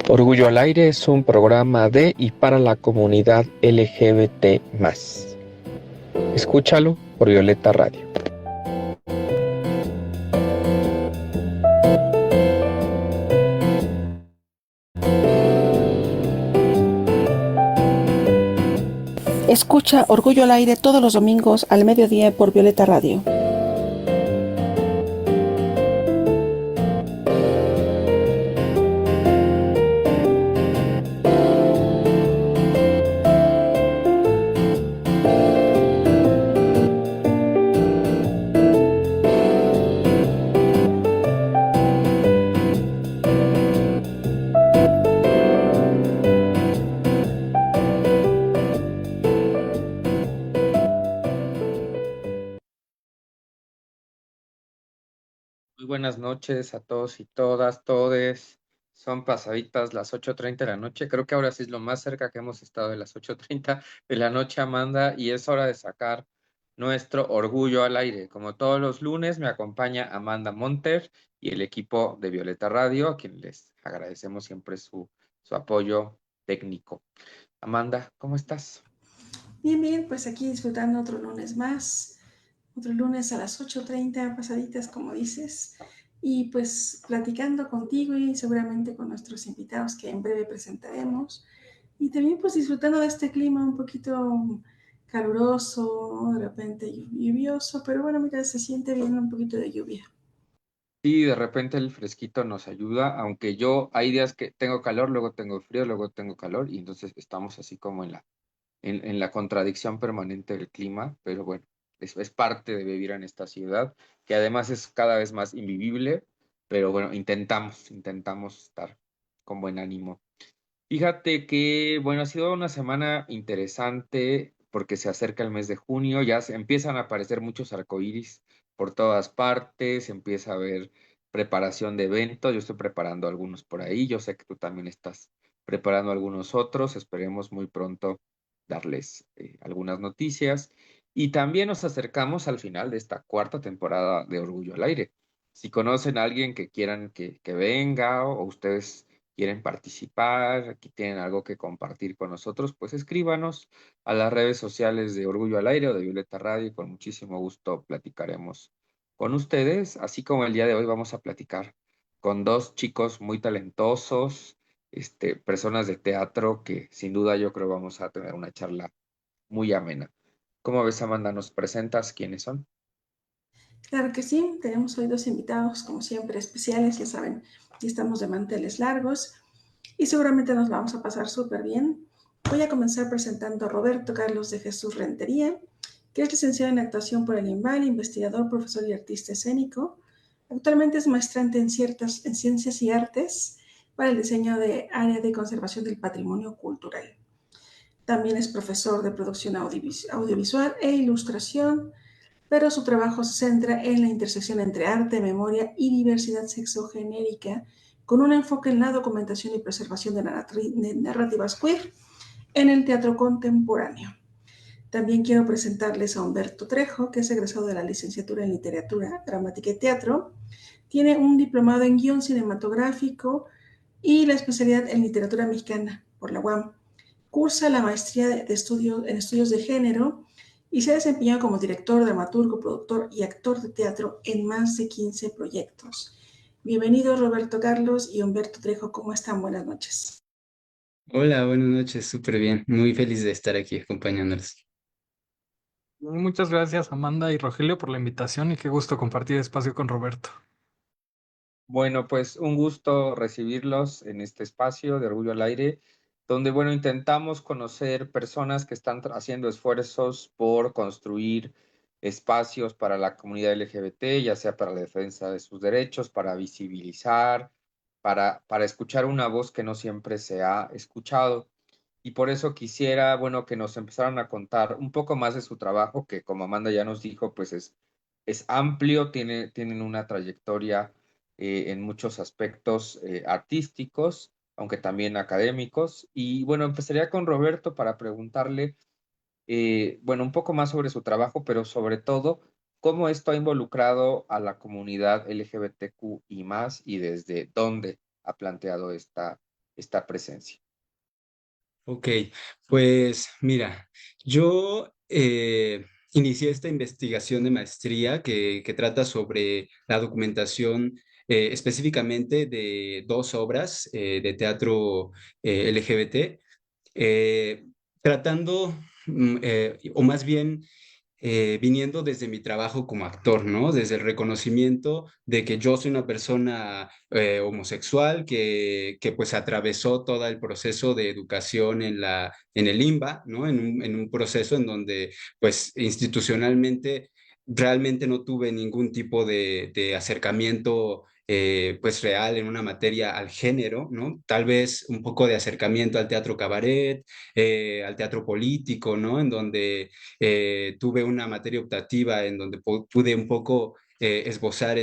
Orgullo al Aire es un programa de y para la comunidad LGBT+. Escúchalo por Violeta Radio. Escucha Orgullo al Aire todos los domingos al mediodía por Violeta Radio. Muy buenas noches a todos y todas, todes. Son pasaditas las 8:30 de la noche. Creo que ahora sí es lo más cerca que hemos estado de las 8:30 de la noche, Amanda, y es hora de sacar nuestro orgullo al aire. Como todos los lunes, me acompaña Amanda Monter y el equipo de Violeta Radio, a quien les agradecemos siempre su apoyo técnico. Amanda, ¿cómo estás? Bien, pues aquí disfrutando otro lunes más, otro lunes a las 8:30 pasaditas, como dices, y pues platicando contigo y seguramente con nuestros invitados que en breve presentaremos, y también pues disfrutando de este clima un poquito caluroso, de repente lluvioso, pero bueno, mira, se siente bien un poquito de lluvia. Sí, de repente el fresquito nos ayuda, aunque yo hay días que tengo calor, luego tengo frío, luego tengo calor, y entonces estamos así como en la contradicción permanente del clima, pero bueno, es parte de vivir en esta ciudad, que además es cada vez más invivible, pero bueno, intentamos estar con buen ánimo. Fíjate que, bueno, ha sido una semana interesante porque se acerca el mes de junio, ya se empiezan a aparecer muchos arcoíris por todas partes, empieza a haber preparación de eventos, yo estoy preparando algunos por ahí, yo sé que tú también estás preparando algunos otros, esperemos muy pronto darles algunas noticias. Y también nos acercamos al final de esta cuarta temporada de Orgullo al Aire. Si conocen a alguien que quieran que venga o ustedes quieren participar, aquí tienen algo que compartir con nosotros, pues escríbanos a las redes sociales de Orgullo al Aire o de Violeta Radio y con muchísimo gusto platicaremos con ustedes, así como el día de hoy vamos a platicar con dos chicos muy talentosos, personas de teatro que sin duda yo creo vamos a tener una charla muy amena. ¿Cómo ves, Amanda? ¿Nos presentas quiénes son? Claro que sí, tenemos hoy dos invitados, como siempre, especiales, ya saben, y estamos de manteles largos y seguramente nos vamos a pasar súper bien. Voy a comenzar presentando a Roberto Carlos de Jesús Rentería, que es licenciado en actuación por el IMBAL, investigador, profesor y artista escénico. Actualmente es maestrante en ciencias y artes para el diseño de área de conservación del patrimonio cultural. También es profesor de producción audiovisual e ilustración, pero su trabajo se centra en la intersección entre arte, memoria y diversidad sexogenérica, con un enfoque en la documentación y preservación de narrativas queer en el teatro contemporáneo. También quiero presentarles a Humberto Trejo, que es egresado de la licenciatura en Literatura, Dramática y Teatro. Tiene un diplomado en guión cinematográfico y la especialidad en literatura mexicana por la UAM. Cursa la maestría en estudios de género y se ha desempeñado como director, dramaturgo, productor y actor de teatro en más de 15 proyectos. Bienvenidos Roberto Carlos y Humberto Trejo, ¿cómo están? Buenas noches. Hola, buenas noches, súper bien. Muy feliz de estar aquí acompañándolos. Muchas gracias Amanda y Rogelio por la invitación y qué gusto compartir espacio con Roberto. Bueno, pues un gusto recibirlos en este espacio de Orgullo al Aire, donde, bueno, intentamos conocer personas que están haciendo esfuerzos por construir espacios para la comunidad LGBT, ya sea para la defensa de sus derechos, para visibilizar, para escuchar una voz que no siempre se ha escuchado. Y por eso quisiera, bueno, que nos empezaran a contar un poco más de su trabajo, que como Amanda ya nos dijo, pues es amplio, tienen una trayectoria en muchos aspectos artísticos, aunque también académicos. Y bueno, empezaría con Roberto para preguntarle, bueno, un poco más sobre su trabajo, pero sobre todo, cómo esto ha involucrado a la comunidad LGBTQ y más, y desde dónde ha planteado esta presencia. Ok, pues mira, yo inicié esta investigación de maestría que trata sobre la documentación específicamente de dos obras de teatro LGBT, tratando, o más bien viniendo desde mi trabajo como actor, ¿no? Desde el reconocimiento de que yo soy una persona homosexual que pues atravesó todo el proceso de educación en el IMBA, ¿no? En un proceso en donde pues institucionalmente realmente no tuve ningún tipo de acercamiento pues real en una materia al género, ¿no? Tal vez un poco de acercamiento al teatro cabaret, al teatro político, ¿no? En donde tuve una materia optativa en donde pude un poco esbozar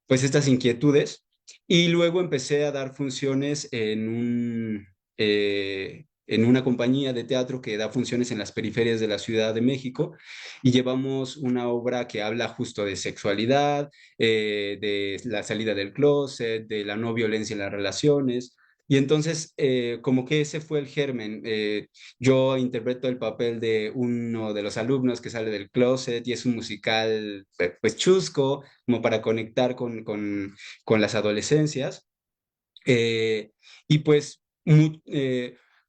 pues estas inquietudes y luego empecé a dar funciones en una compañía de teatro que da funciones en las periferias de la Ciudad de México y llevamos una obra que habla justo de sexualidad, de la salida del closet, de la no violencia en las relaciones. Y entonces, como que ese fue el germen. Yo interpreto el papel de uno de los alumnos que sale del closet y es un musical, pues chusco, como para conectar con las adolescencias. Eh, y pues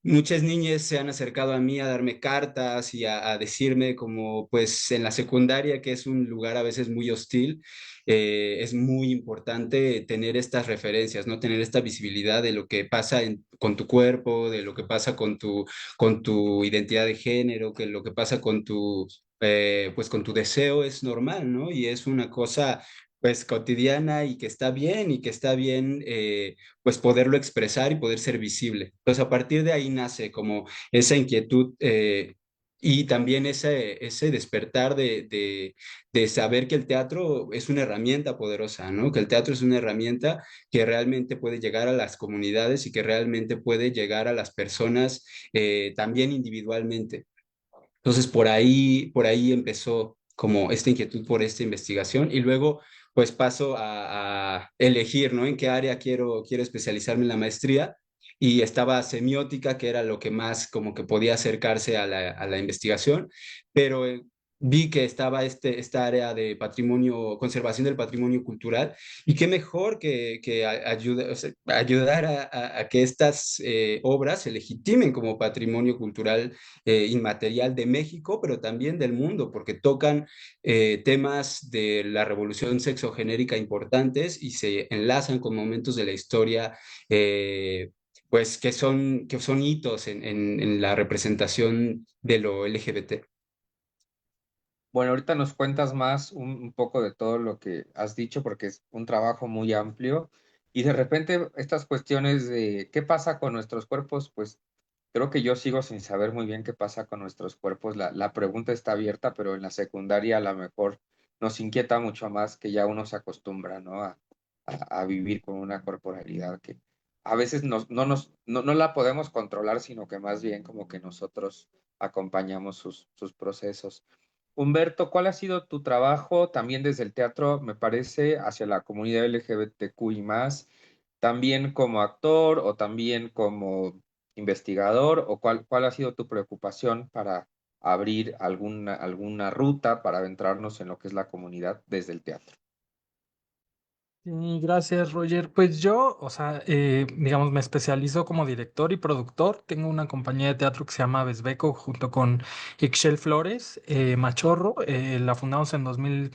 muchas niñas se han acercado a mí a darme cartas y a decirme como pues en la secundaria, que es un lugar a veces muy hostil, es muy importante tener estas referencias, ¿no? Tener esta visibilidad de lo que pasa con tu cuerpo, de lo que pasa con tu identidad de género, que lo que pasa con pues con tu deseo es normal, ¿no? Y es una cosa pues cotidiana y que está bien y que está bien pues poderlo expresar y poder ser visible. Entonces a partir de ahí nace como esa inquietud y también ese despertar de saber que el teatro es una herramienta poderosa, ¿no? Que el teatro es una herramienta que realmente puede llegar a las comunidades y que realmente puede llegar a las personas también individualmente. Entonces por ahí empezó como esta inquietud por esta investigación y luego pues paso a elegir, ¿no? En qué área quiero especializarme en la maestría y estaba semiótica, que era lo que más como que podía acercarse a a la investigación, pero vi que estaba esta área de patrimonio, conservación del patrimonio cultural y qué mejor que o sea, ayudar a que estas obras se legitimen como patrimonio cultural inmaterial de México, pero también del mundo, porque tocan temas de la revolución sexogenérica importantes y se enlazan con momentos de la historia, pues que son hitos en la representación de lo LGBT. Bueno, ahorita nos cuentas más un poco de todo lo que has dicho, porque es un trabajo muy amplio. Y de repente estas cuestiones de qué pasa con nuestros cuerpos, pues creo que yo sigo sin saber muy bien qué pasa con nuestros cuerpos. La pregunta está abierta, pero en la secundaria a lo mejor nos inquieta mucho más que ya uno se acostumbra, ¿no? A vivir con una corporalidad que a veces no la podemos controlar, sino que más bien como que nosotros acompañamos sus procesos. Humberto, ¿cuál ha sido tu trabajo también desde el teatro, me parece, hacia la comunidad LGBTQI más, también como actor o también como investigador, o cuál ha sido tu preocupación para abrir alguna ruta para adentrarnos en lo que es la comunidad desde el teatro? Sí, gracias, Roger. Pues yo, o sea, digamos, me especializo como director y productor. Tengo una compañía de teatro que se llama Besbeco junto con Ixchel Flores, Machorro. La fundamos en 2000.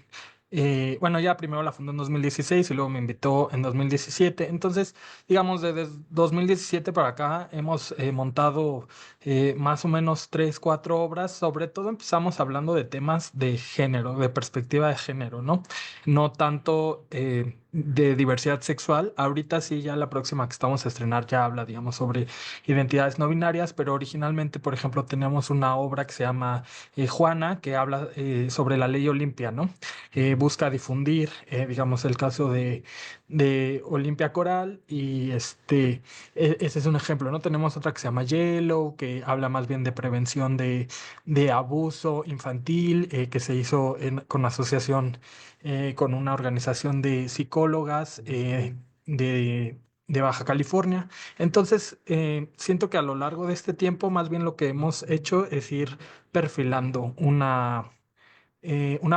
Bueno, ya primero la fundó en 2016 y luego me invitó en 2017. Entonces, digamos, desde 2017 para acá hemos montado más o menos tres, cuatro obras. Sobre todo empezamos hablando de temas de género, de perspectiva de género, ¿no? No tanto de diversidad sexual. Ahorita sí, ya la próxima que estamos a estrenar ya habla, digamos, sobre identidades no binarias, pero originalmente, por ejemplo, teníamos una obra que se llama Juana, que habla sobre la ley Olimpia, ¿no? Busca difundir, digamos, el caso de Olimpia Coral y ese es un ejemplo, ¿no? Tenemos otra que se llama Yellow, que habla más bien de prevención de abuso infantil, que se hizo con asociación con una organización de psicólogas, de de Baja California. Entonces, siento que a lo largo de este tiempo, más bien lo que hemos hecho es ir perfilando una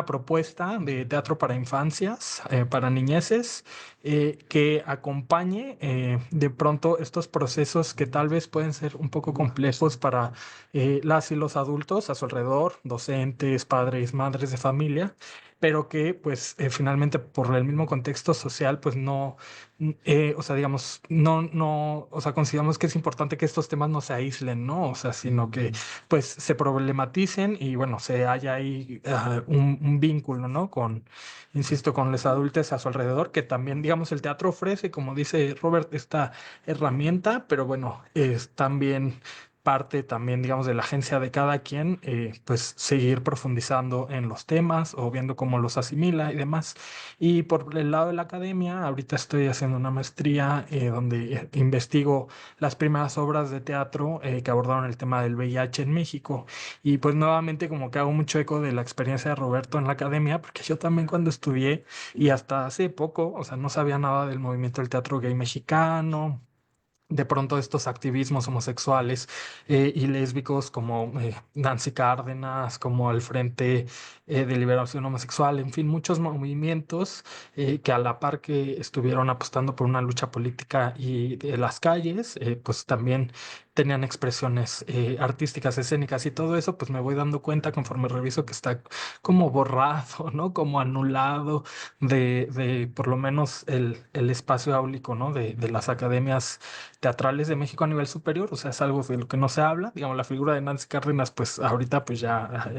propuesta de teatro para infancias, para niñeces, que acompañe de pronto estos procesos que tal vez pueden ser un poco complejos para las y los adultos a su alrededor, docentes, padres, madres de familia, pero que pues finalmente por el mismo contexto social pues no, o sea, digamos, no, o sea, consideramos que es importante que estos temas no se aíslen, ¿no? O sea, sino que pues se problematicen y bueno, se haya ahí un vínculo, ¿no? Insisto, con los adultos a su alrededor, que también, digamos, el teatro ofrece, como dice Robert, esta herramienta, pero bueno, es también parte también, digamos, de la agencia de cada quien, pues seguir profundizando en los temas o viendo cómo los asimila y demás. Y por el lado de la academia, ahorita estoy haciendo una maestría donde investigo las primeras obras de teatro que abordaron el tema del VIH en México. Y pues nuevamente como que hago mucho eco de la experiencia de Roberto en la academia, porque yo también cuando estudié y hasta hace poco, o sea, no sabía nada del movimiento del teatro gay mexicano, de pronto estos activismos homosexuales y lésbicos como Nancy Cárdenas, como el Frente de Liberación Homosexual, en fin, muchos movimientos que a la par que estuvieron apostando por una lucha política y de las calles, pues también tenían expresiones artísticas, escénicas y todo eso, pues me voy dando cuenta conforme reviso que está como borrado, ¿no? Como anulado de por lo menos el espacio áulico, ¿no? De las academias teatrales de México a nivel superior, o sea, es algo de lo que no se habla. Digamos, la figura de Nancy Cárdenas, pues ahorita pues ya,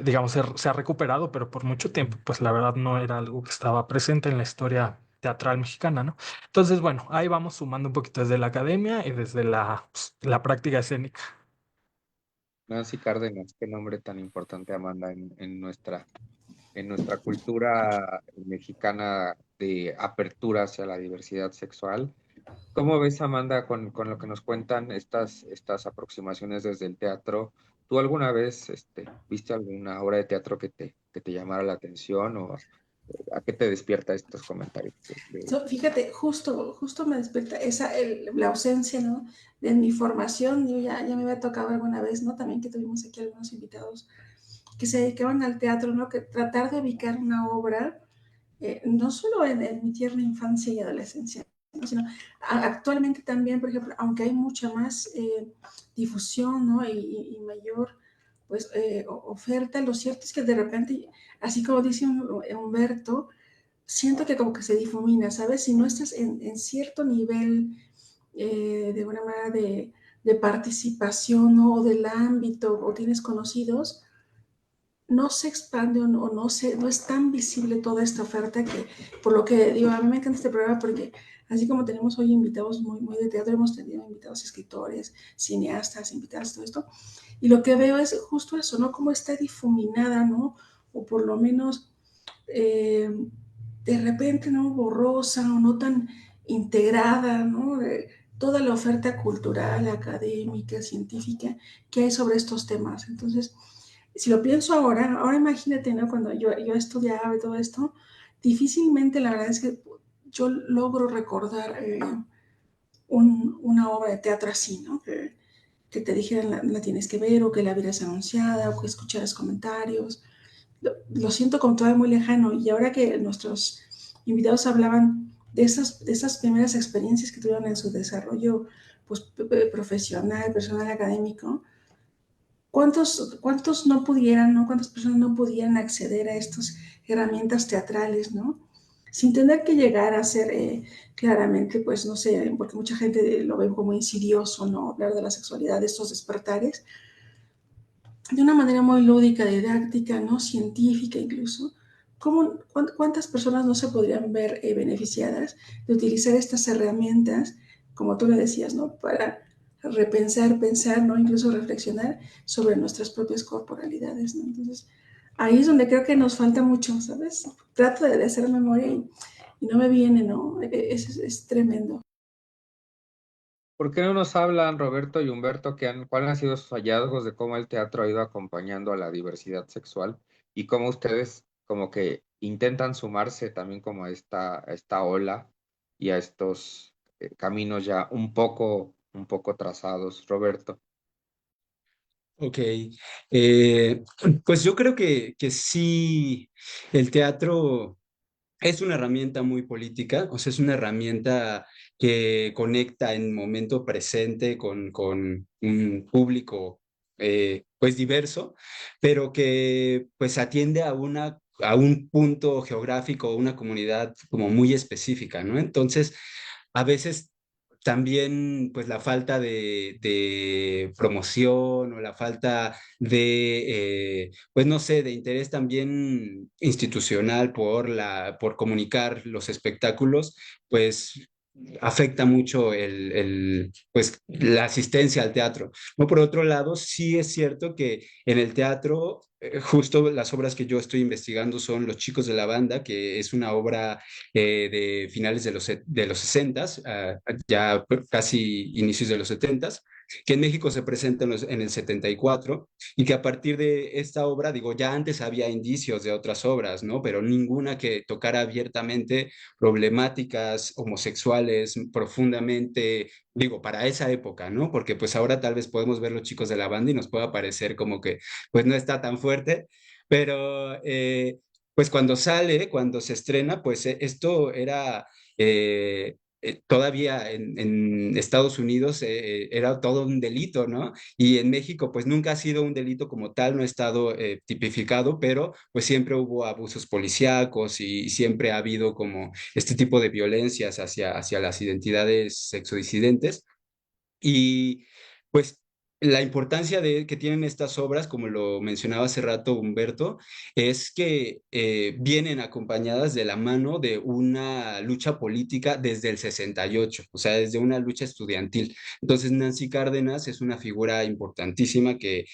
digamos, se ha recuperado, pero por mucho tiempo, pues la verdad no era algo que estaba presente en la historia teatral mexicana, ¿no? Entonces, bueno, ahí vamos sumando un poquito desde la academia y desde la práctica escénica. Nancy Cárdenas, qué nombre tan importante, Amanda, en nuestra cultura mexicana de apertura hacia la diversidad sexual. ¿Cómo ves, Amanda, con lo que nos cuentan estas aproximaciones desde el teatro? ¿Tú alguna vez viste alguna obra de teatro que te llamara la atención o a qué te despierta estos comentarios? Fíjate, justo me despierta la ausencia, ¿no? De mi formación. Yo ya me había tocado alguna vez, ¿no? También que tuvimos aquí algunos invitados que se dedicaban al teatro, ¿no? Que tratar de ubicar una obra, no solo en mi tierna infancia y adolescencia, ¿no? Sino actualmente también, por ejemplo, aunque hay mucha más difusión, ¿no? Y mayor, pues, oferta, lo cierto es que de repente, así como dice Humberto, siento que como que se difumina, ¿sabes? Si no estás en cierto nivel, de una manera de participación, ¿no? O del ámbito, o tienes conocidos, no se expande no es tan visible toda esta oferta que, por lo que digo, a mí me encanta este programa porque así como tenemos hoy invitados muy de teatro, hemos tenido invitados escritores, cineastas, invitados, todo esto, y lo que veo es justo eso, ¿no? Cómo está difuminada, ¿no? O por lo menos eh, de repente, ¿no? Borrosa o no tan integrada, ¿no? Toda la oferta cultural, académica, científica que hay sobre estos temas. Entonces, si lo pienso ahora imagínate, ¿no? Cuando yo estudiaba y todo esto, difícilmente la verdad es que yo logro recordar una obra de teatro así, ¿no? Que te dijeran la tienes que ver o que la vieras anunciada o que escucharas comentarios. Lo siento como todavía muy lejano y ahora que nuestros invitados hablaban de esas primeras experiencias que tuvieron en su desarrollo pues, profesional, personal, académico, ¿cuántos no pudieran, ¿no? ¿Cuántas personas no pudieran acceder a estas herramientas teatrales, ¿no? Sin tener que llegar a ser claramente, pues no sé, porque mucha gente lo ve como insidioso, ¿no? Hablar de la sexualidad, de estos despertares, de una manera muy lúdica, didáctica, ¿no? Científica incluso. ¿Cuántas personas no se podrían ver beneficiadas de utilizar estas herramientas, como tú le decías, ¿no? Para repensar, pensar, ¿no? Incluso reflexionar sobre nuestras propias corporalidades, ¿no? Entonces, ahí es donde creo que nos falta mucho, ¿sabes? Trato de hacer memoria y no me viene, ¿no? Es tremendo. ¿Por qué no nos hablan, Roberto y Humberto, cuáles han sido sus hallazgos de cómo el teatro ha ido acompañando a la diversidad sexual y cómo ustedes como que intentan sumarse también como a esta ola y a estos caminos ya un poco trazados, Roberto. Ok, pues yo creo que sí, el teatro es una herramienta muy política, o sea, es una herramienta que conecta en momento presente con un público pues diverso, pero que pues atiende a un punto geográfico, una comunidad como muy específica, ¿no? Entonces, a veces también pues la falta de promoción o la falta de pues no sé, de interés también institucional por comunicar los espectáculos, pues afecta mucho pues, la asistencia al teatro. ¿No? Por otro lado, sí es cierto que en el teatro, justo las obras que yo estoy investigando son Los Chicos de la Banda, que es una obra de finales de los 60, ya casi inicios de los 70, que en México se presenta en el 74 y que a partir de esta obra, digo, ya antes había indicios de otras obras, ¿no? Pero ninguna que tocara abiertamente problemáticas homosexuales profundamente, digo, para esa época, ¿no? Porque pues ahora tal vez podemos ver Los Chicos de la Banda y nos pueda parecer como que pues no está tan fuerte, pero pues cuando sale, cuando se estrena, pues esto era... todavía en Estados Unidos era todo un delito, ¿no? Y en México, pues nunca ha sido un delito como tal, no ha estado tipificado, pero pues siempre hubo abusos policíacos y siempre ha habido como este tipo de violencias hacia las identidades sexodisidentes. Y pues la importancia que tienen estas obras, como lo mencionaba hace rato Humberto, es que vienen acompañadas de la mano de una lucha política desde el 68, o sea, desde una lucha estudiantil. Entonces, Nancy Cárdenas es una figura importantísima que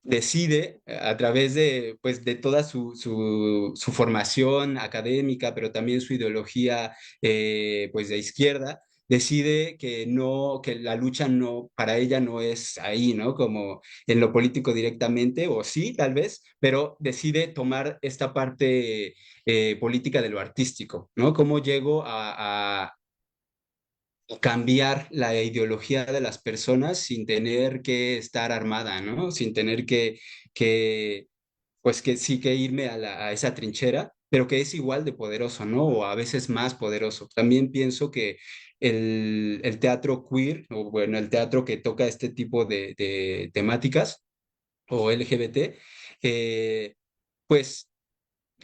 decide a través de, pues, de toda su formación académica, pero también su ideología pues de izquierda, decide que no, que la lucha no, para ella no es ahí, ¿no? Como en lo político directamente, o sí, tal vez, pero decide tomar esta parte política de lo artístico, ¿no? ¿Cómo llego a cambiar la ideología de las personas sin tener que estar armada, ¿no? Sin tener que pues que sí que irme a esa trinchera, pero que es igual de poderoso, ¿no? O a veces más poderoso. También pienso que el teatro queer, o bueno, el teatro que toca este tipo de temáticas, o LGBT, pues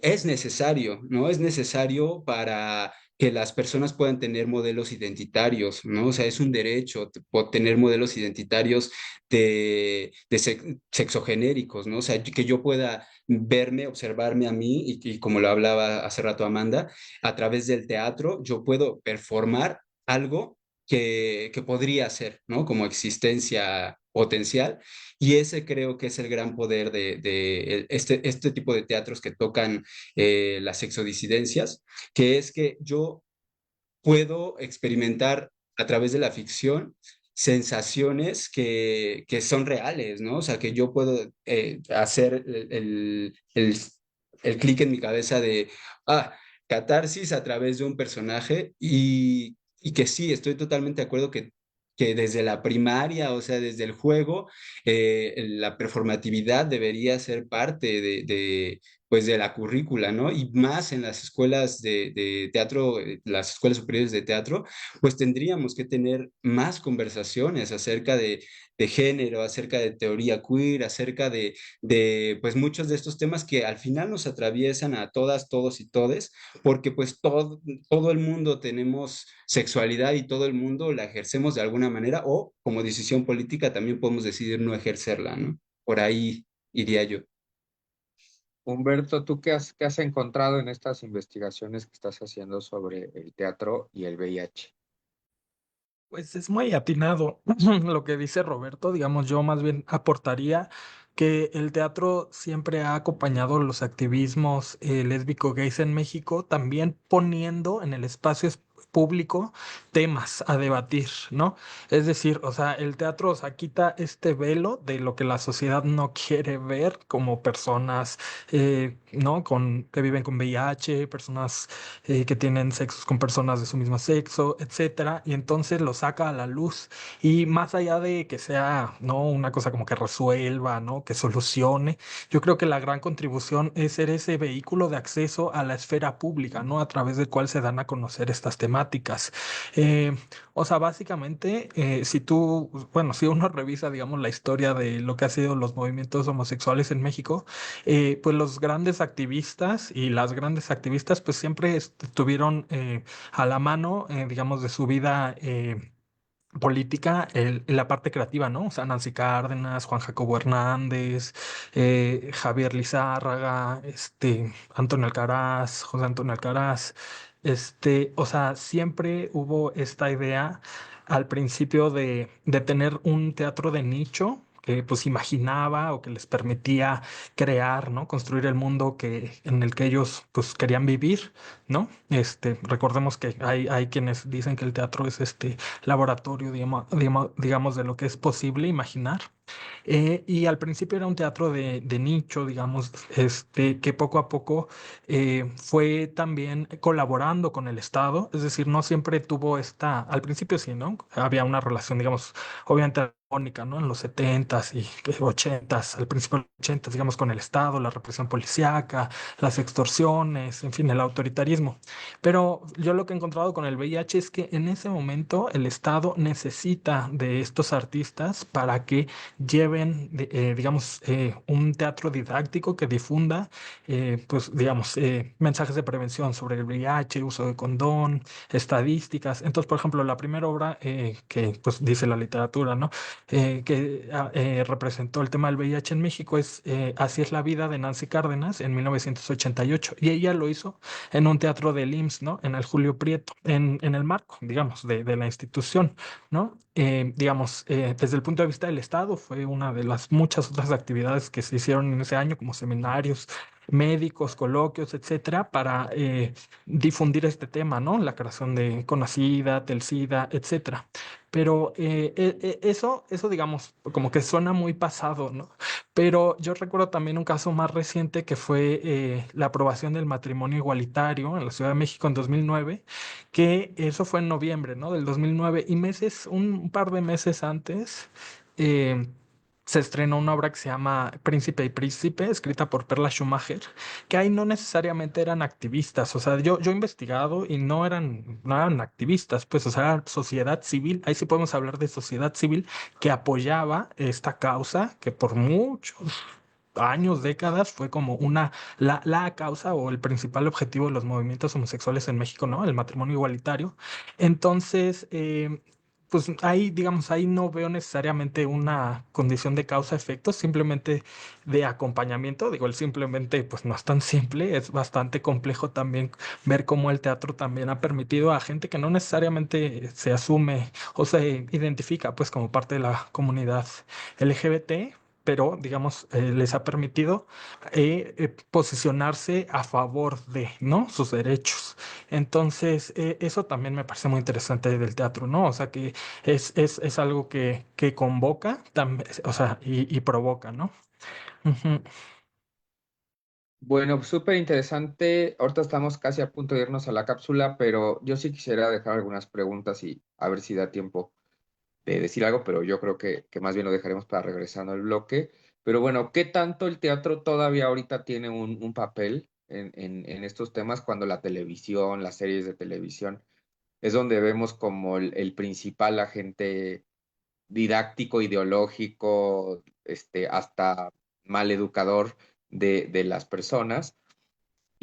es necesario, ¿no? Es necesario para que las personas puedan tener modelos identitarios, ¿no? O sea, es un derecho tener modelos identitarios sexogenéricos, ¿no? O sea, que yo pueda verme, observarme a mí y como lo hablaba hace rato Amanda, a través del teatro yo puedo performar algo que podría ser, ¿no? Como existencia potencial y ese creo que es el gran poder de este tipo de teatros que tocan las sexodisidencias, que es que yo puedo experimentar a través de la ficción sensaciones que son reales, ¿no? O sea, que yo puedo hacer el clic en mi cabeza de, catarsis a través de un personaje y que sí, estoy totalmente de acuerdo que desde la primaria, o sea, desde el juego, la performatividad debería ser parte pues de la currícula, ¿no? Y más en las escuelas de teatro, las escuelas superiores de teatro, pues tendríamos que tener más conversaciones acerca de género, acerca de teoría queer, acerca pues muchos de estos temas que al final nos atraviesan a todas, todos y todes, porque pues todo el mundo tenemos sexualidad y todo el mundo la ejercemos de alguna manera o como decisión política también podemos decidir no ejercerla, ¿no? Por ahí iría yo. Humberto, ¿tú qué has encontrado en estas investigaciones que estás haciendo sobre el teatro y el VIH? Pues es muy atinado lo que dice Roberto. Digamos, yo más bien aportaría que el teatro siempre ha acompañado los activismos lésbico-gays en México, también poniendo en el espacio público temas a debatir, ¿no? Es decir, o sea, el teatro, o sea, quita este velo de lo que la sociedad no quiere ver como personas, ¿no? Que viven con VIH, personas que tienen sexos con personas de su mismo sexo, etcétera, y entonces lo saca a la luz. Y más allá de que sea, ¿no? Una cosa como que resuelva, ¿no? Que solucione, yo creo que la gran contribución es ser ese vehículo de acceso a la esfera pública, ¿no? A través del cual se dan a conocer estas temáticas. Eh, o sea, básicamente, si tú, bueno, si uno revisa, digamos, la historia de lo que ha sido los movimientos homosexuales en México, pues los grandes activistas y las grandes activistas, pues siempre estuvieron a la mano, digamos, de su vida. Política, la parte creativa, ¿no? O sea, Nancy Cárdenas, Juan Jacobo Hernández, Javier Lizárraga, Antonio Alcaraz, José Antonio Alcaraz, o sea, siempre hubo esta idea al principio de tener un teatro de nicho que pues imaginaba o que les permitía crear, ¿no? Construir el mundo en el que ellos pues querían vivir, ¿no? Recordemos que hay quienes dicen que el teatro es laboratorio, digamos, de lo que es posible imaginar. Y al principio era un teatro de nicho, digamos, que poco a poco fue también colaborando con el Estado, es decir, no siempre tuvo al principio sí, ¿no? Había una relación, digamos, obviamente armónica, ¿no? En los 70s y 80s, al principio de los 80s, digamos, con el Estado, la represión policíaca, las extorsiones, en fin, el autoritarismo. Pero yo lo que he encontrado con el VIH es que en ese momento el Estado necesita de estos artistas para que lleven, digamos, un teatro didáctico que difunda, pues, digamos, mensajes de prevención sobre el VIH, uso de condón, estadísticas. Entonces, por ejemplo, la primera obra que, pues, dice la literatura, ¿no? Representó el tema del VIH en México es Así es la vida de Nancy Cárdenas en 1988. Y ella lo hizo en un teatro del IMSS, ¿no? En el Julio Prieto, en el marco, digamos, de la institución, ¿no? Digamos, desde el punto de vista del Estado, fue una de las muchas otras actividades que se hicieron en ese año, como seminarios médicos, coloquios, etcétera, para difundir este tema, ¿no? La creación de Conacida, Telsida, etcétera. Pero eso, digamos, como que suena muy pasado, ¿no? Pero yo recuerdo también un caso más reciente que fue la aprobación del matrimonio igualitario en la Ciudad de México en 2009, que eso fue en noviembre, ¿no? Del 2009 y un par de meses antes. eh, Se estrenó una obra que se llama Príncipe y Príncipe, escrita por Perla Schumacher, que ahí no necesariamente eran activistas, o sea, yo he investigado y no eran activistas, pues, o sea, era sociedad civil, ahí sí podemos hablar de sociedad civil que apoyaba esta causa, que por muchos años, décadas, fue como la causa o el principal objetivo de los movimientos homosexuales en México, ¿no? El matrimonio igualitario. Entonces, pues ahí, digamos, ahí no veo necesariamente una condición de causa-efecto, simplemente de acompañamiento. Digo, el simplemente, pues no es tan simple, es bastante complejo también ver cómo el teatro también ha permitido a gente que no necesariamente se asume o se identifica, pues, como parte de la comunidad LGBT, pero digamos, les ha permitido posicionarse a favor de, ¿no? Sus derechos. Entonces, eso también me parece muy interesante del teatro, ¿no? O sea, que es algo que convoca, o sea, y provoca, ¿no? Ujú. Bueno, súper interesante. Ahorita estamos casi a punto de irnos a la cápsula, pero yo sí quisiera dejar algunas preguntas y a ver si da tiempo de decir algo, pero yo creo que más bien lo dejaremos para regresando al bloque. Pero bueno, ¿qué tanto el teatro todavía ahorita tiene un papel en estos temas cuando la televisión, las series de televisión, es donde vemos como el principal agente didáctico, ideológico, hasta maleducador de las personas?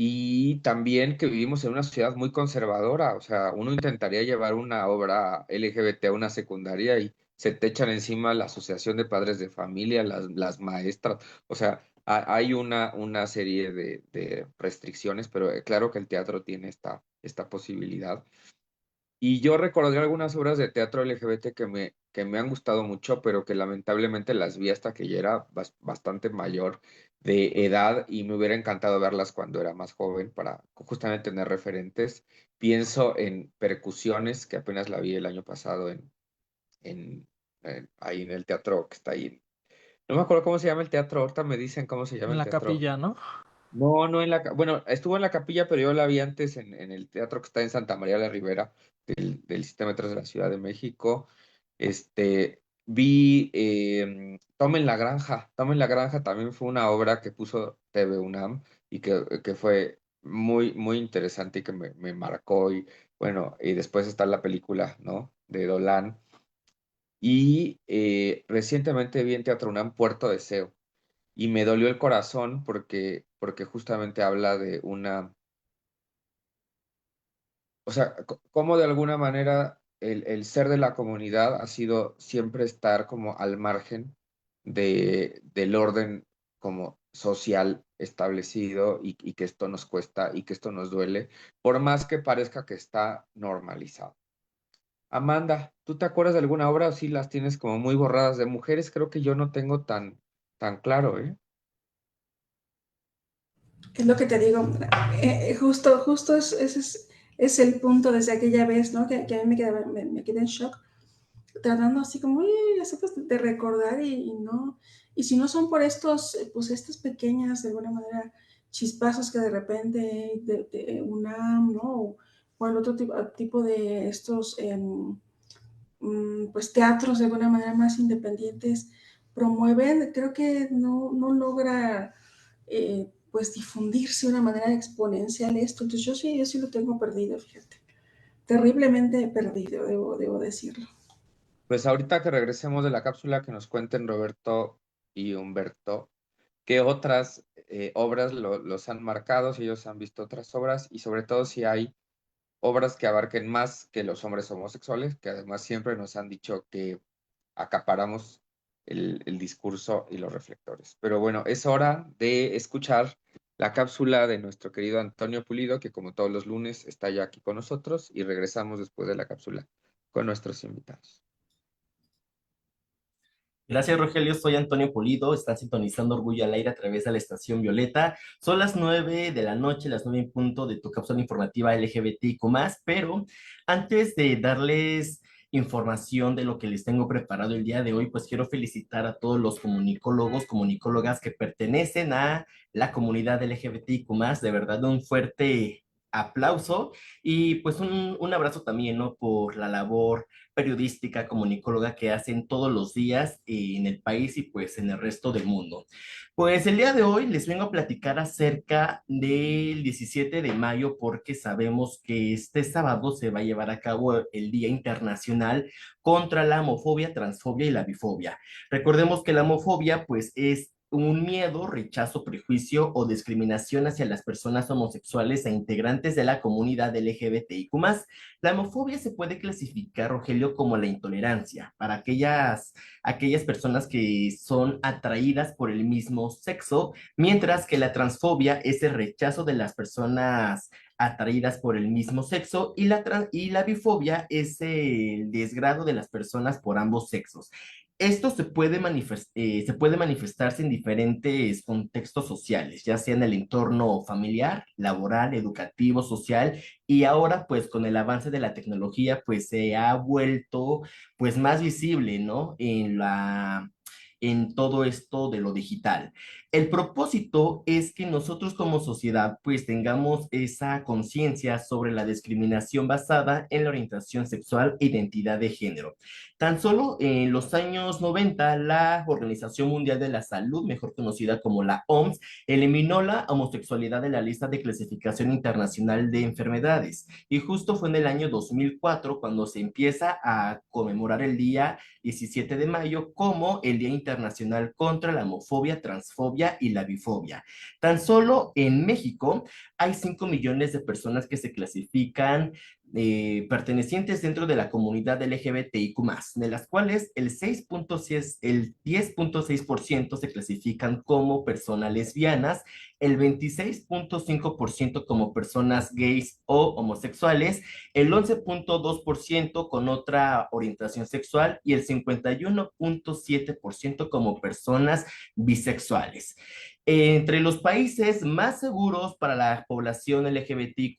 Y también que vivimos en una sociedad muy conservadora, o sea, uno intentaría llevar una obra LGBT a una secundaria y se te echan encima la Asociación de Padres de Familia, las maestras, o sea, hay una serie de restricciones, pero claro que el teatro tiene esta posibilidad. Y yo recordé algunas obras de teatro LGBT que me han gustado mucho, pero que lamentablemente las vi hasta que ya era bastante mayor de edad y me hubiera encantado verlas cuando era más joven para justamente tener referentes. Pienso en Percusiones, que apenas la vi el año pasado en, ahí en el teatro que está ahí. No me acuerdo cómo se llama el teatro, ahorita me dicen cómo se llama En el la teatro. capilla, ¿no? No, no en la... Bueno, estuvo en la capilla, pero yo la vi antes en el teatro que está en Santa María la Ribera del Sistema de Metros de la Ciudad de México. Vi Tomen la Granja. Tomen la Granja también fue una obra que puso TV UNAM y que fue muy, muy interesante y que me marcó. Y bueno, y después está la película, ¿no? De Dolan. Y recientemente vi en Teatro UNAM Puerto Deseo y me dolió el corazón porque justamente habla de una, o sea, cómo de alguna manera el ser de la comunidad ha sido siempre estar como al margen del orden como social establecido y que esto nos cuesta y que esto nos duele, por más que parezca que está normalizado. Amanda, ¿tú te acuerdas de alguna obra o sí las tienes como muy borradas de mujeres? Creo que yo no tengo tan claro, ¿eh? Es lo que te digo, justo es el punto desde aquella vez, ¿no? Que a mí me quedé en shock, tratando así como, así pues, de recordar y no, y si no son por estos, pues estas pequeñas, de alguna manera, chispazos que de repente de UNAM, ¿no? O el otro tipo de estos, pues teatros de alguna manera más independientes promueven, creo que no logra pues difundirse de una manera exponencial esto. Entonces yo sí lo tengo perdido, fíjate. Terriblemente perdido, debo decirlo. Pues ahorita que regresemos de la cápsula, que nos cuenten Roberto y Humberto, qué otras obras los han marcado, si ellos han visto otras obras y sobre todo si hay obras que abarquen más que los hombres homosexuales, que además siempre nos han dicho que acaparamos el discurso y los reflectores. Pero bueno, es hora de escuchar la cápsula de nuestro querido Antonio Pulido, que como todos los lunes está ya aquí con nosotros y regresamos después de la cápsula con nuestros invitados. Gracias, Rogelio. Soy Antonio Polido. Están sintonizando Orgullo al Aire a través de la estación Violeta. Son las 9 de la noche, las 9 en punto de tu cápsula informativa LGBTIQ+, pero antes de darles información de lo que les tengo preparado el día de hoy, pues quiero felicitar a todos los comunicólogos, comunicólogas que pertenecen a la comunidad LGBTIQ+. De verdad, un fuerte aplauso y pues un abrazo también, ¿no? Por la labor periodística, comunicóloga que hacen todos los días en el país y pues en el resto del mundo. Pues el día de hoy les vengo a platicar acerca del 17 de mayo porque sabemos que este sábado se va a llevar a cabo el Día Internacional contra la homofobia, transfobia y la bifobia. Recordemos que la homofobia pues es un miedo, rechazo, prejuicio o discriminación hacia las personas homosexuales e integrantes de la comunidad LGBTIQ+. La homofobia se puede clasificar, Rogelio, como la intolerancia para aquellas personas que son atraídas por el mismo sexo, mientras que la transfobia es el rechazo de las personas atraídas por el mismo sexo y la bifobia es el desgrado de las personas por ambos sexos. Esto se puede manifestarse en diferentes contextos sociales, ya sea en el entorno familiar, laboral, educativo, social, y ahora pues con el avance de la tecnología pues se ha vuelto pues más visible, ¿no? En todo esto de lo digital. El propósito es que nosotros como sociedad pues tengamos esa conciencia sobre la discriminación basada en la orientación sexual e identidad de género. Tan solo en los años 90, la Organización Mundial de la Salud, mejor conocida como la OMS, eliminó la homosexualidad de la lista de clasificación internacional de enfermedades. Y justo fue en el año 2004 cuando se empieza a conmemorar el día 17 de mayo como el Día Internacional contra la Homofobia, Transfobia y la Bifobia. Tan solo en México hay 5 millones de personas que se clasifican pertenecientes dentro de la comunidad LGBTIQ+, de las cuales el 10.6% se clasifican como personas lesbianas, el 26.5% como personas gays o homosexuales, el 11.2% con otra orientación sexual y el 51.7% como personas bisexuales. Entre los países más seguros para la población LGBTQ+,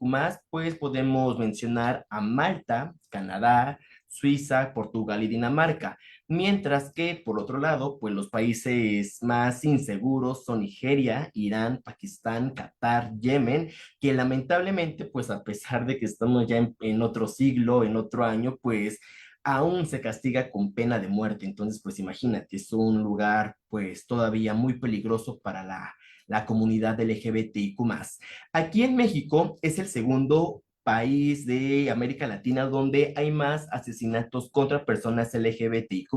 pues podemos mencionar a Malta, Canadá, Suiza, Portugal y Dinamarca. Mientras que, por otro lado, pues los países más inseguros son Nigeria, Irán, Pakistán, Qatar, Yemen, que lamentablemente, pues a pesar de que estamos ya en otro siglo, en otro año, pues aún se castiga con pena de muerte. Entonces, pues imagínate, es un lugar pues todavía muy peligroso para la comunidad LGBTIQ+. Aquí en México es el segundo país de América Latina donde hay más asesinatos contra personas LGBTIQ+,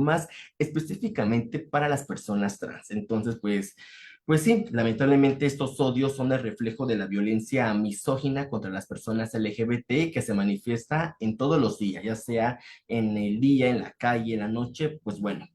específicamente para las personas trans. Entonces, pues sí, lamentablemente estos odios son el reflejo de la violencia misógina contra las personas LGBT que se manifiesta en todos los días, ya sea en el día, en la calle, en la noche. Pues bueno,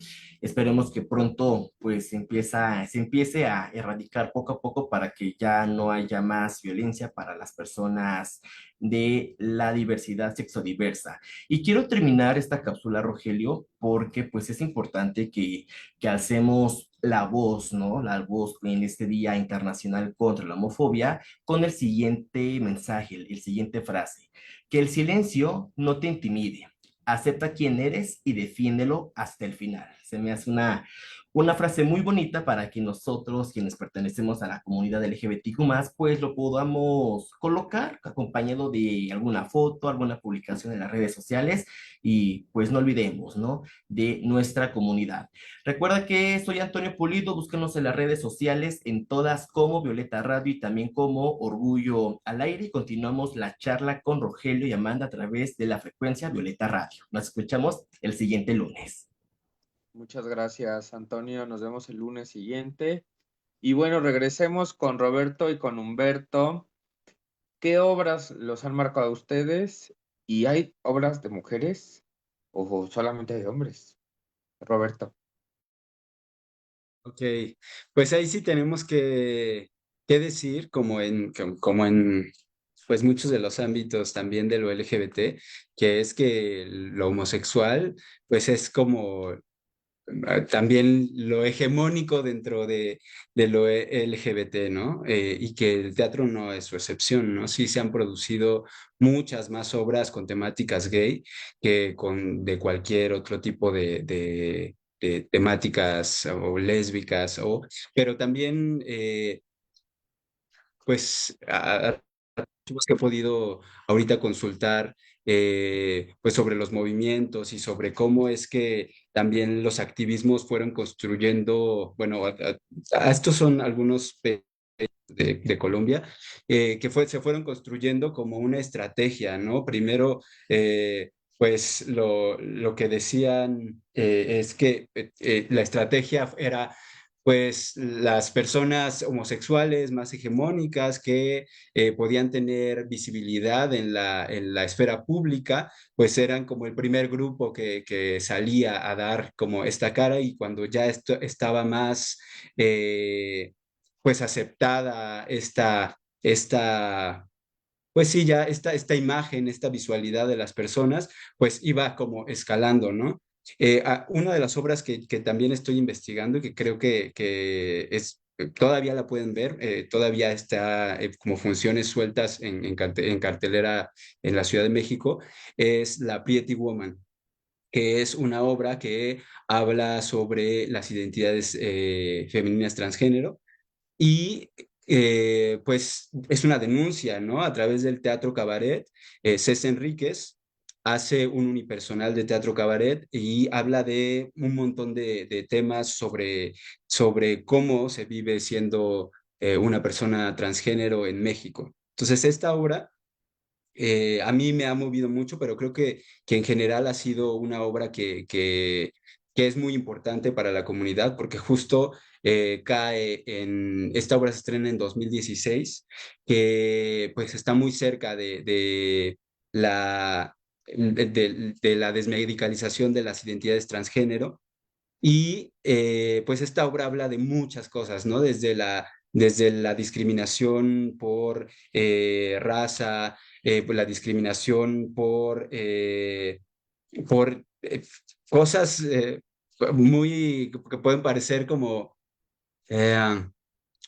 esperemos que pronto pues se empiece a erradicar poco a poco para que ya no haya más violencia para las personas de la diversidad sexodiversa. Y quiero terminar esta cápsula, Rogelio, porque pues es importante que hacemos la voz, ¿no? La voz en este Día Internacional contra la Homofobia con el siguiente mensaje, el siguiente frase: que el silencio no te intimide, acepta quién eres y defiéndelo hasta el final. Se me hace una frase muy bonita para que nosotros, quienes pertenecemos a la comunidad LGBTQ+, pues lo podamos colocar acompañado de alguna foto, alguna publicación en las redes sociales y pues no olvidemos, ¿no? De nuestra comunidad. Recuerda que soy Antonio Pulido, búsquenos en las redes sociales, en todas como Violeta Radio y también como Orgullo al Aire, y continuamos la charla con Rogelio y Amanda a través de la frecuencia Violeta Radio. Nos escuchamos el siguiente lunes. Muchas gracias, Antonio. Nos vemos el lunes siguiente. Y bueno, regresemos con Roberto y con Humberto. ¿Qué obras los han marcado a ustedes? ¿Y hay obras de mujeres o solamente de hombres? Roberto. Ok, pues ahí sí tenemos que decir, como en pues muchos de los ámbitos también de lo LGBT, que es que lo homosexual pues es como también lo hegemónico dentro de lo LGBT, ¿no? Y que el teatro no es su excepción, ¿no? Sí se han producido muchas más obras con temáticas gay que de cualquier otro tipo de temáticas o lésbicas, pero también, pues, que he podido ahorita consultar pues sobre los movimientos y sobre cómo es que también los activismos fueron construyendo, bueno, estos son algunos de Colombia, se fueron construyendo como una estrategia, ¿no? Primero, pues lo que decían es que la estrategia era pues las personas homosexuales más hegemónicas que podían tener visibilidad en la esfera pública, pues eran como el primer grupo que salía a dar como esta cara, y cuando ya esto estaba más pues aceptada pues sí, ya esta imagen, esta visualidad de las personas, pues iba como escalando, ¿no? Una de las obras que también estoy investigando y que creo que todavía la pueden ver, todavía está como funciones sueltas en cartelera en la Ciudad de México, es La Pretty Woman, que es una obra que habla sobre las identidades femeninas transgénero y pues es una denuncia, ¿no? A través del teatro cabaret, César Enríquez hace un unipersonal de teatro cabaret y habla de un montón de temas sobre cómo se vive siendo una persona transgénero en México. Entonces, esta obra a mí me ha movido mucho, pero creo que en general ha sido una obra que es muy importante para la comunidad, porque justo esta obra se estrena en 2016, que pues está muy cerca la, de la desmedicalización de las identidades transgénero. Y pues esta obra habla de muchas cosas, ¿no? Desde la discriminación por raza, pues, la discriminación por cosas muy que pueden parecer como eh,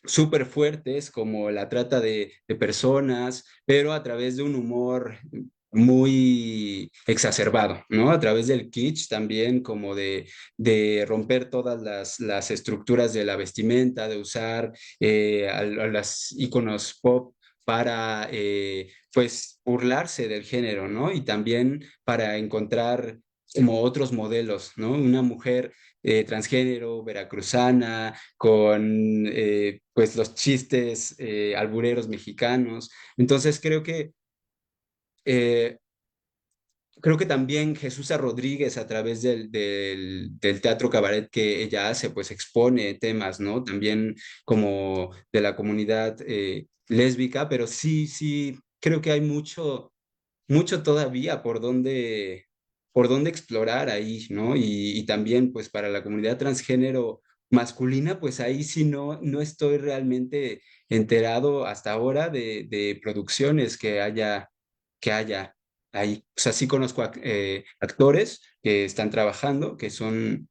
súper fuertes, como la trata de personas, pero a través de un humor muy exacerbado, ¿no? A través del kitsch también, como de romper todas las estructuras de la vestimenta, de usar a las íconos pop para, pues, burlarse del género, ¿no? Y también para encontrar como otros modelos, ¿no? Una mujer transgénero, veracruzana, con pues los chistes albureros mexicanos. Entonces eh, creo que también Jesús Rodríguez a través del teatro cabaret que ella hace, pues expone temas, ¿no? También como de la comunidad lésbica, pero sí, sí, creo que hay mucho todavía por dónde explorar ahí, ¿no? Y también, pues, para la comunidad transgénero masculina, pues ahí sí no estoy realmente enterado hasta ahora de producciones que haya ahí. O sea, sí conozco actores que están trabajando, que son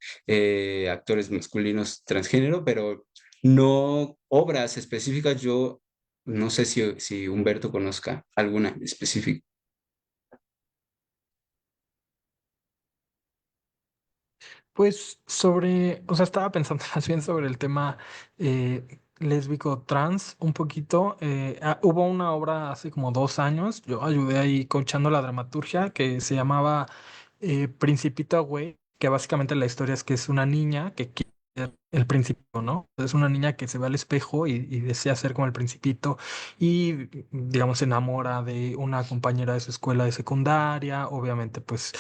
actores masculinos transgénero, pero no obras específicas. Yo no sé si Humberto conozca alguna específica. Pues sobre, o sea, estaba pensando más bien sobre el tema lésbico trans un poquito. Hubo una obra hace como 2 años, yo ayudé ahí coachando la dramaturgia que se llamaba Principito Away, que básicamente la historia es que es una niña que quiere ser el principito, ¿no? Es una niña que se ve al espejo y desea ser como el principito y, digamos, se enamora de una compañera de su escuela de secundaria, obviamente, pues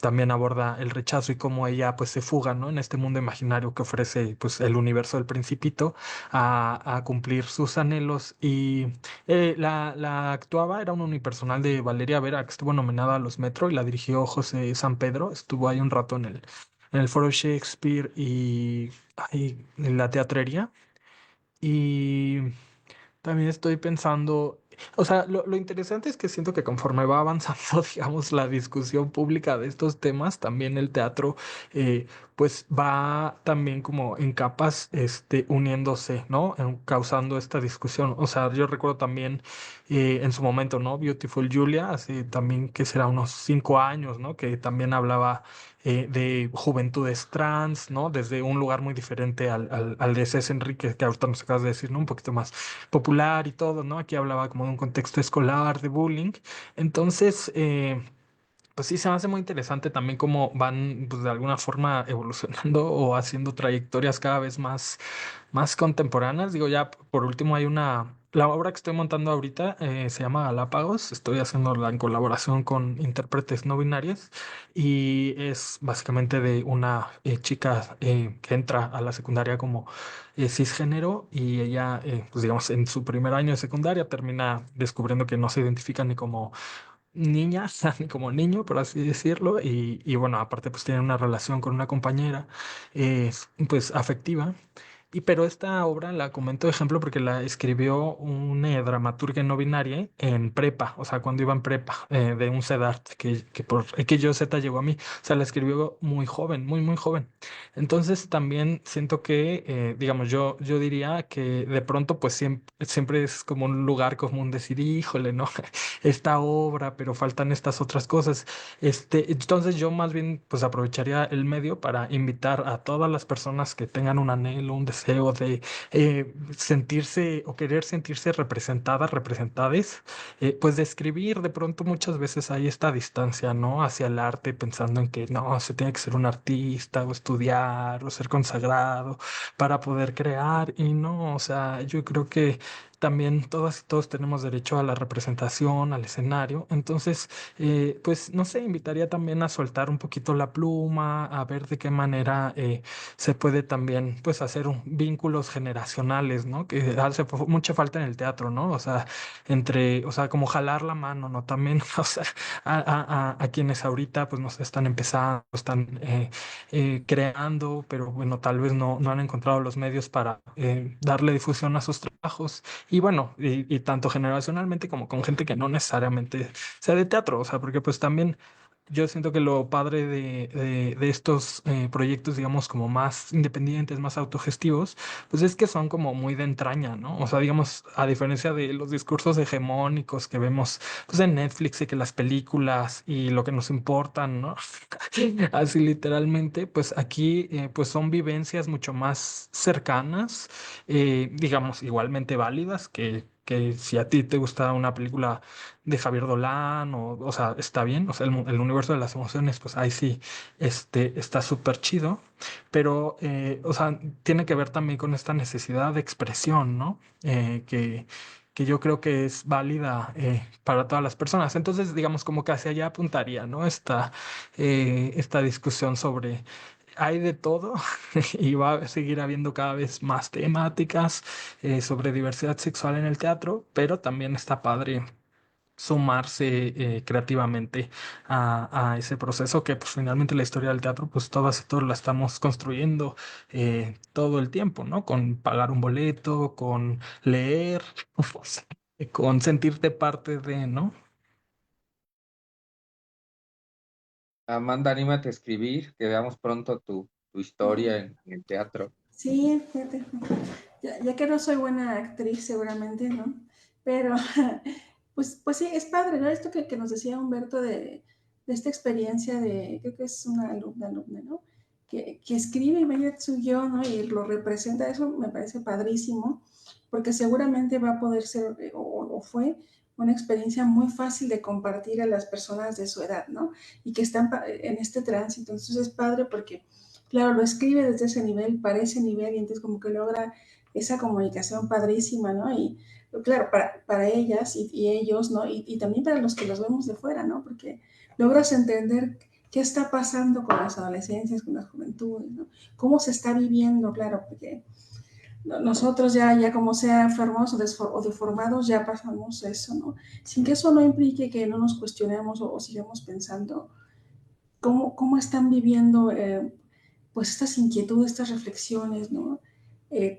también aborda el rechazo y cómo ella pues se fuga, ¿no? En este mundo imaginario que ofrece pues el universo del Principito a cumplir sus anhelos y la actuaba, era un unipersonal de Valeria Vera que estuvo nominada a los Metro y la dirigió José San Pedro, estuvo ahí un rato en el Foro Shakespeare y ahí en la teatrería y también estoy pensando, o sea, lo interesante es que siento que conforme va avanzando, digamos, la discusión pública de estos temas, también el teatro, pues va también como en capas, uniéndose, ¿no? Causando esta discusión. O sea, yo recuerdo también en su momento, ¿no? Beautiful Julia, hace también que será unos 5 años, ¿no? Que también hablaba de juventudes trans, ¿no? Desde un lugar muy diferente al de Cés Enrique, que ahorita nos acabas de decir, ¿no? Un poquito más popular y todo, ¿no? Aquí hablaba como de un contexto escolar, de bullying. Entonces, pues sí, se me hace muy interesante también cómo van, pues de alguna forma evolucionando o haciendo trayectorias cada vez más contemporáneas. Digo, ya por último hay la obra que estoy montando ahorita se llama Galápagos. Estoy haciéndola en colaboración con intérpretes no binarias y es básicamente de una chica que entra a la secundaria como cisgénero y ella, pues digamos, en su primer año de secundaria termina descubriendo que no se identifica ni como niña, ni como niño, por así decirlo, y bueno, aparte pues tiene una relación con una compañera, pues afectiva. Y pero esta obra la comento de ejemplo porque la escribió una dramaturga no binaria en prepa, o sea, cuando iba en prepa, de un CEDART que por X Y Z llegó a mí. O sea, la escribió muy joven, muy joven. Entonces también siento que, digamos, yo diría que de pronto pues siempre es como un lugar común decir, híjole, ¿no? Esta obra, pero faltan estas otras cosas. Entonces yo más bien pues aprovecharía el medio para invitar a todas las personas que tengan un anhelo, un deseo de sentirse o querer sentirse representadas, representades, pues de escribir. De pronto muchas veces hay esta distancia, ¿no? Hacia el arte, pensando en que no, se tiene que ser un artista o estudiar o ser consagrado para poder crear y no, o sea, yo creo que también todas y todos tenemos derecho a la representación, al escenario. Entonces, pues no sé, invitaría también a soltar un poquito la pluma, a ver de qué manera se puede también pues hacer vínculos generacionales, ¿no? Que hace mucha falta en el teatro, ¿no? O sea, o sea, como jalar la mano, ¿no? También, o sea, a quienes ahorita pues nos están empezando, están creando, pero bueno, tal vez no han encontrado los medios para darle difusión a sus trabajos. Y bueno, y tanto generacionalmente como con gente que no necesariamente sea de teatro, o sea, porque pues también yo siento que lo padre de estos proyectos, digamos, como más independientes, más autogestivos, pues es que son como muy de entraña, ¿no? O sea, digamos, a diferencia de los discursos hegemónicos que vemos pues en Netflix y que las películas y lo que nos importan, ¿no? Así literalmente, pues aquí pues son vivencias mucho más cercanas, digamos, igualmente válidas que si a ti te gusta una película de Javier Dolan o sea, está bien, o sea, el universo de las emociones, pues ahí sí, está súper chido, pero, o sea, tiene que ver también con esta necesidad de expresión, ¿no? Que yo creo que es válida para todas las personas. Entonces, digamos, como que hacia allá apuntaría, ¿no? Esta discusión sobre hay de todo y va a seguir habiendo cada vez más temáticas sobre diversidad sexual en el teatro, pero también está padre sumarse creativamente a ese proceso que pues finalmente la historia del teatro pues todas y todos la estamos construyendo todo el tiempo, ¿no? Con pagar un boleto, con leer, o sea, con sentirte parte de, ¿no? Amanda, anímate a escribir, que veamos pronto tu historia en el teatro. Sí, fíjate, ya que no soy buena actriz seguramente, ¿no? Pero pues sí, es padre, ¿no? Esto que nos decía Humberto de esta experiencia creo que es una alumna, ¿no? Que escribe, imagínate su guión, ¿no? Y lo representa, eso me parece padrísimo, porque seguramente va a poder ser, o fue, una experiencia muy fácil de compartir a las personas de su edad, ¿no? Y que están en este tránsito. Entonces es padre porque claro, lo escribe desde ese nivel, para ese nivel, y entonces como que logra esa comunicación padrísima, ¿no? Y claro, para ellas y ellos, ¿no? Y también para los que los vemos de fuera, ¿no? Porque logras entender qué está pasando con las adolescencias, con las juventudes, ¿no? Cómo se está viviendo, claro, porque nosotros ya como sea enfermos o deformados, ya pasamos eso, ¿no? Sin que eso no implique que no nos cuestionemos o sigamos pensando cómo están viviendo pues estas inquietudes, estas reflexiones, ¿no?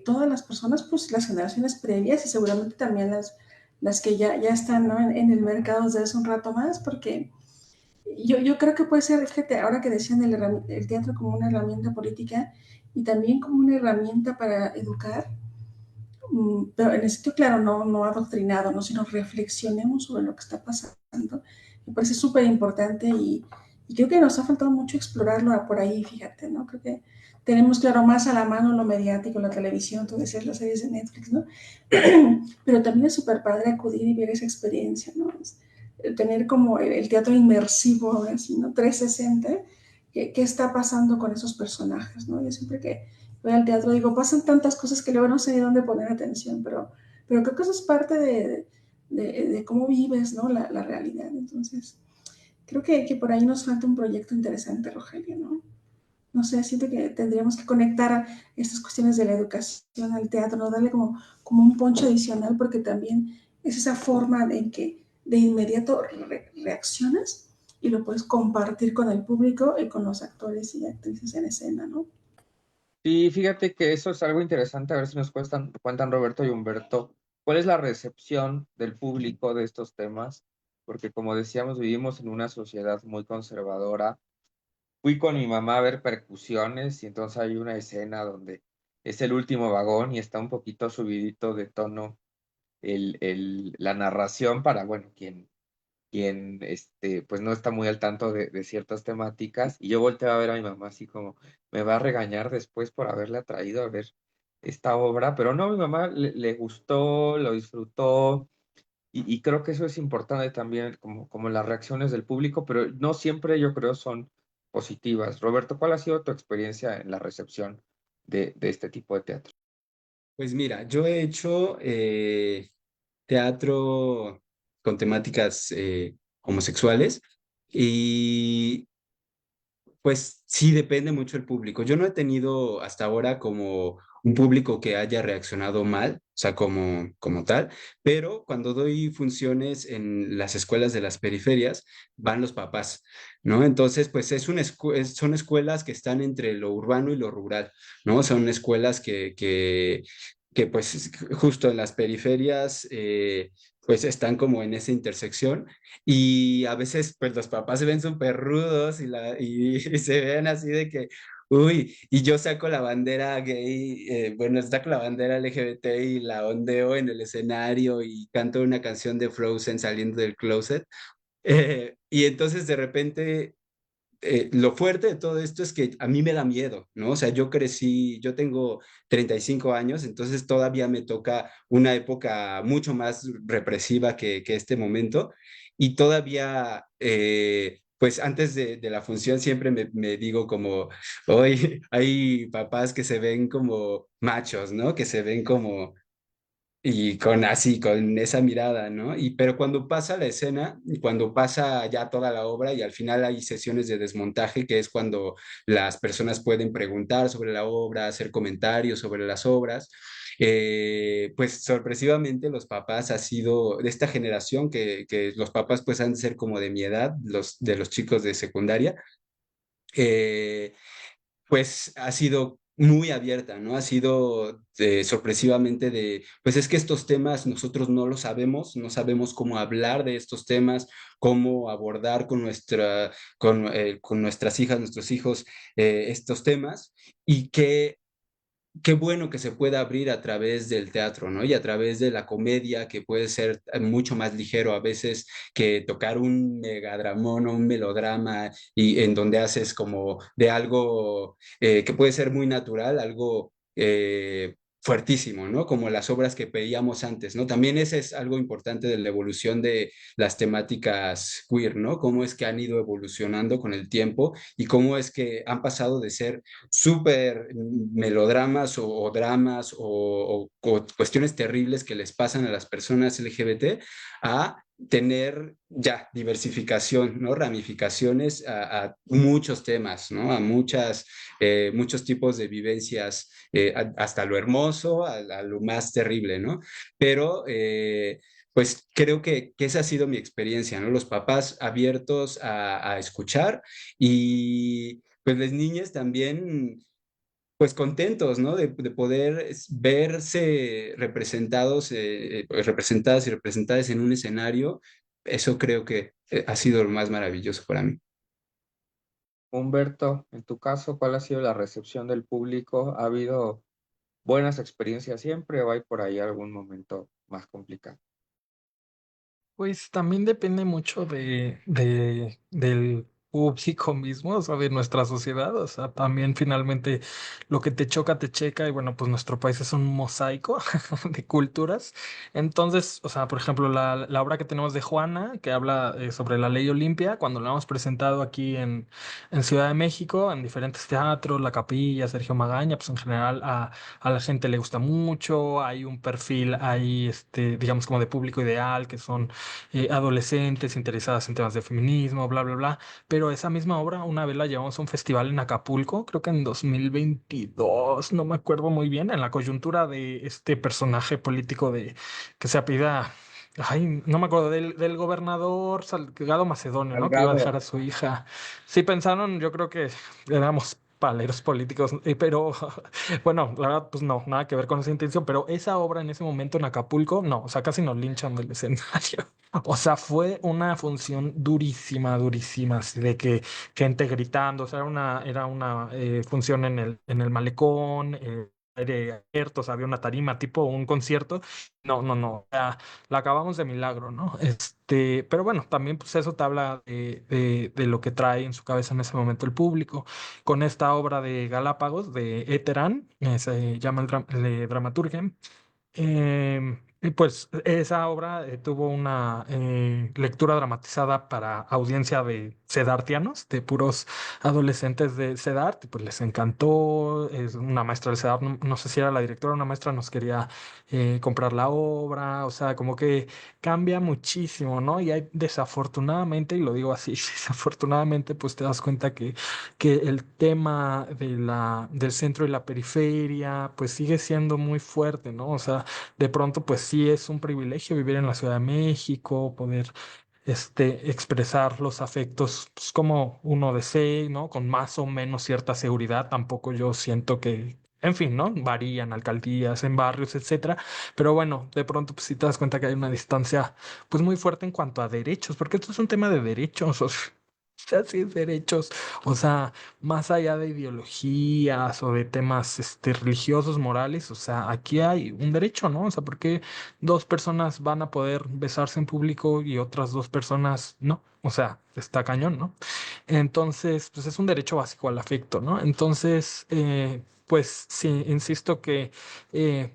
Todas las personas, pues las generaciones previas y seguramente también las que ya están, ¿no? en el mercado desde hace un rato más, porque yo creo que puede ser, fíjate, ahora que decían el teatro como una herramienta política y también como una herramienta para educar, pero en el sitio, claro, no adoctrinado, ¿no? Sino reflexionemos sobre lo que está pasando. Me parece súper importante y creo que nos ha faltado mucho explorarlo por ahí, fíjate, ¿no? Creo que tenemos, claro, más a la mano lo mediático, la televisión, tú decías las series de Netflix, ¿no? Pero también es súper padre acudir y ver esa experiencia, ¿no? Tener como el teatro inmersivo, así, ¿no? 360, ¿qué está pasando con esos personajes, ¿no? Yo siempre que voy al teatro digo, pasan tantas cosas que luego no sé ni dónde poner atención, pero creo que eso es parte de cómo vives, ¿no? La realidad. Entonces, creo que por ahí nos falta un proyecto interesante, Rogelio, ¿no? No sé, siento que tendríamos que conectar estas cuestiones de la educación al teatro, ¿no? Darle como un poncho adicional, porque también es esa forma en que de inmediato reaccionas y lo puedes compartir con el público y con los actores y actrices en escena, ¿no? Sí, fíjate que eso es algo interesante, a ver si nos cuentan Roberto y Humberto, ¿cuál es la recepción del público de estos temas? Porque como decíamos, vivimos en una sociedad muy conservadora. Fui con mi mamá a ver Percusiones y entonces hay una escena donde es el último vagón y está un poquito subidito de tono la narración para, bueno, quien pues no está muy al tanto de ciertas temáticas. Y yo volteé a ver a mi mamá así como, me va a regañar después por haberla traído a ver esta obra, pero no, mi mamá le gustó, lo disfrutó. Y creo que eso es importante también, como las reacciones del público, pero no siempre yo creo son positivas. Roberto, ¿cuál ha sido tu experiencia en la recepción de este tipo de teatro? Pues mira, yo he hecho teatro con temáticas homosexuales y pues sí, depende mucho el público. Yo no he tenido hasta ahora como un público que haya reaccionado mal, o sea, como tal, pero cuando doy funciones en las escuelas de las periferias, van los papás, ¿no? Entonces, pues son escuelas que están entre lo urbano y lo rural, ¿no? Son escuelas que pues justo en las periferias, pues están como en esa intersección y a veces, pues los papás se ven súper rudos y se ven así de que, uy, y yo saco la bandera gay, bueno, saco la bandera LGBT y la ondeo en el escenario y canto una canción de Frozen saliendo del closet. Y entonces de repente lo fuerte de todo esto es que a mí me da miedo, ¿no? O sea, yo crecí, yo tengo 35 años, entonces todavía me toca una época mucho más represiva que este momento y todavía, pues antes de la función siempre me digo como, hoy hay papás que se ven como machos, ¿no? Que se ven como y con así, con esa mirada, ¿no? Y pero cuando pasa la escena, y cuando pasa ya toda la obra y al final hay sesiones de desmontaje, que es cuando las personas pueden preguntar sobre la obra, hacer comentarios sobre las obras, pues sorpresivamente los papás ha sido de esta generación que los papás pues han de ser como de mi edad, de los chicos de secundaria, eh, pues ha sido muy abierta, ¿no? Ha sido sorpresivamente pues es que estos temas nosotros no los sabemos, no sabemos cómo hablar de estos temas, cómo abordar con nuestras hijas, nuestros hijos estos temas y qué bueno que se pueda abrir a través del teatro, ¿no? Y a través de la comedia, que puede ser mucho más ligero a veces que tocar un megadramón o un melodrama y en donde haces como de algo que puede ser muy natural, algo fuertísimo, ¿no? Como las obras que veíamos antes, ¿no? También ese es algo importante de la evolución de las temáticas queer, ¿no? Cómo es que han ido evolucionando con el tiempo y cómo es que han pasado de ser súper melodramas o dramas o cuestiones terribles que les pasan a las personas LGBT a tener ya diversificación, ¿no? Ramificaciones a muchos temas, ¿no? A muchos tipos de vivencias, hasta lo hermoso, a lo más terrible, ¿no? Pero pues creo que esa ha sido mi experiencia, ¿no? Los papás abiertos a escuchar y pues las niñas también, pues contentos, ¿no? De poder verse representados, pues, representadas y representadas en un escenario. Eso creo que ha sido lo más maravilloso para mí. Humberto, en tu caso, ¿cuál ha sido la recepción del público? ¿Ha habido buenas experiencias siempre o hay por ahí algún momento más complicado? Pues también depende mucho del público mismo, o sea, de nuestra sociedad, o sea, también finalmente lo que te choca, te checa, y bueno, pues nuestro país es un mosaico de culturas. Entonces, o sea, por ejemplo, la obra que tenemos de Juana, que habla sobre la ley Olimpia, cuando la hemos presentado aquí en Ciudad de México, en diferentes teatros, La Capilla, Sergio Magaña, pues en general a la gente le gusta mucho, hay un perfil ahí, digamos, como de público ideal, que son adolescentes interesadas en temas de feminismo, bla, bla, bla. Pero esa misma obra una vez la llevamos a un festival en Acapulco, creo que en 2022, no me acuerdo muy bien, en la coyuntura de este personaje político que se apellida, ay, no me acuerdo, del gobernador Salgado Macedonio, ¿no? Que iba a dejar Salgado. a su hija. Sí pensaron, yo creo que éramos paleros políticos, pero bueno, la verdad, pues no, nada que ver con esa intención, pero esa obra en ese momento en Acapulco, no, o sea, casi nos linchan del escenario. O sea, fue una función durísima, durísima, así de que gente gritando, o sea, era una función en el malecón, aire abierto, o sea, había una tarima tipo un concierto. No, no, no, o sea, la acabamos de milagro, ¿no? Pero bueno, también pues eso te habla de lo que trae en su cabeza en ese momento el público. Con esta obra de Galápagos, de Eterán, se llama el Dramaturgen. Y pues esa obra tuvo una lectura dramatizada para audiencia de sedartianos, de puros adolescentes de Sedart, y pues les encantó. Es una maestra del Sedart, no sé si era la directora, una maestra nos quería comprar la obra, o sea, como que cambia muchísimo, ¿no? Y hay desafortunadamente, y lo digo así, desafortunadamente, pues te das cuenta que el tema del centro y la periferia, pues sigue siendo muy fuerte, ¿no? O sea, de pronto, pues sí es un privilegio vivir en la Ciudad de México, poder expresar los afectos pues, como uno desee, ¿no? Con más o menos cierta seguridad. Tampoco yo siento que, en fin, ¿no? Varían alcaldías, en barrios, etcétera. Pero bueno, de pronto, pues sí te das cuenta que hay una distancia, pues muy fuerte en cuanto a derechos, porque esto es un tema de derechos, o sea, sí es derechos, o sea, más allá de ideologías o de temas religiosos, morales, o sea, aquí hay un derecho, ¿no? O sea, ¿por qué dos personas van a poder besarse en público y otras dos personas no? O sea, está cañón, ¿no? Entonces, pues es un derecho básico al afecto, ¿no? Entonces, pues sí, insisto que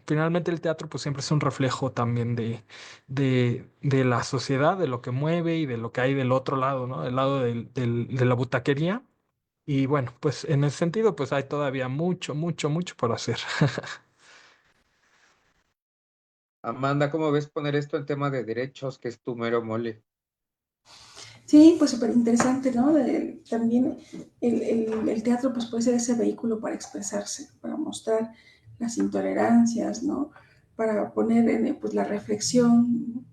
finalmente el teatro pues siempre es un reflejo también de la sociedad, de lo que mueve y de lo que hay del otro lado, ¿no? Del lado de la butaquería. Y bueno, pues en ese sentido, pues hay todavía mucho, mucho, mucho por hacer. Amanda, ¿cómo ves poner esto en tema de derechos, que es tu mero mole? Sí, pues súper interesante, ¿no? También el teatro pues puede ser ese vehículo para expresarse, para mostrar las intolerancias, ¿no? Para poner pues la reflexión.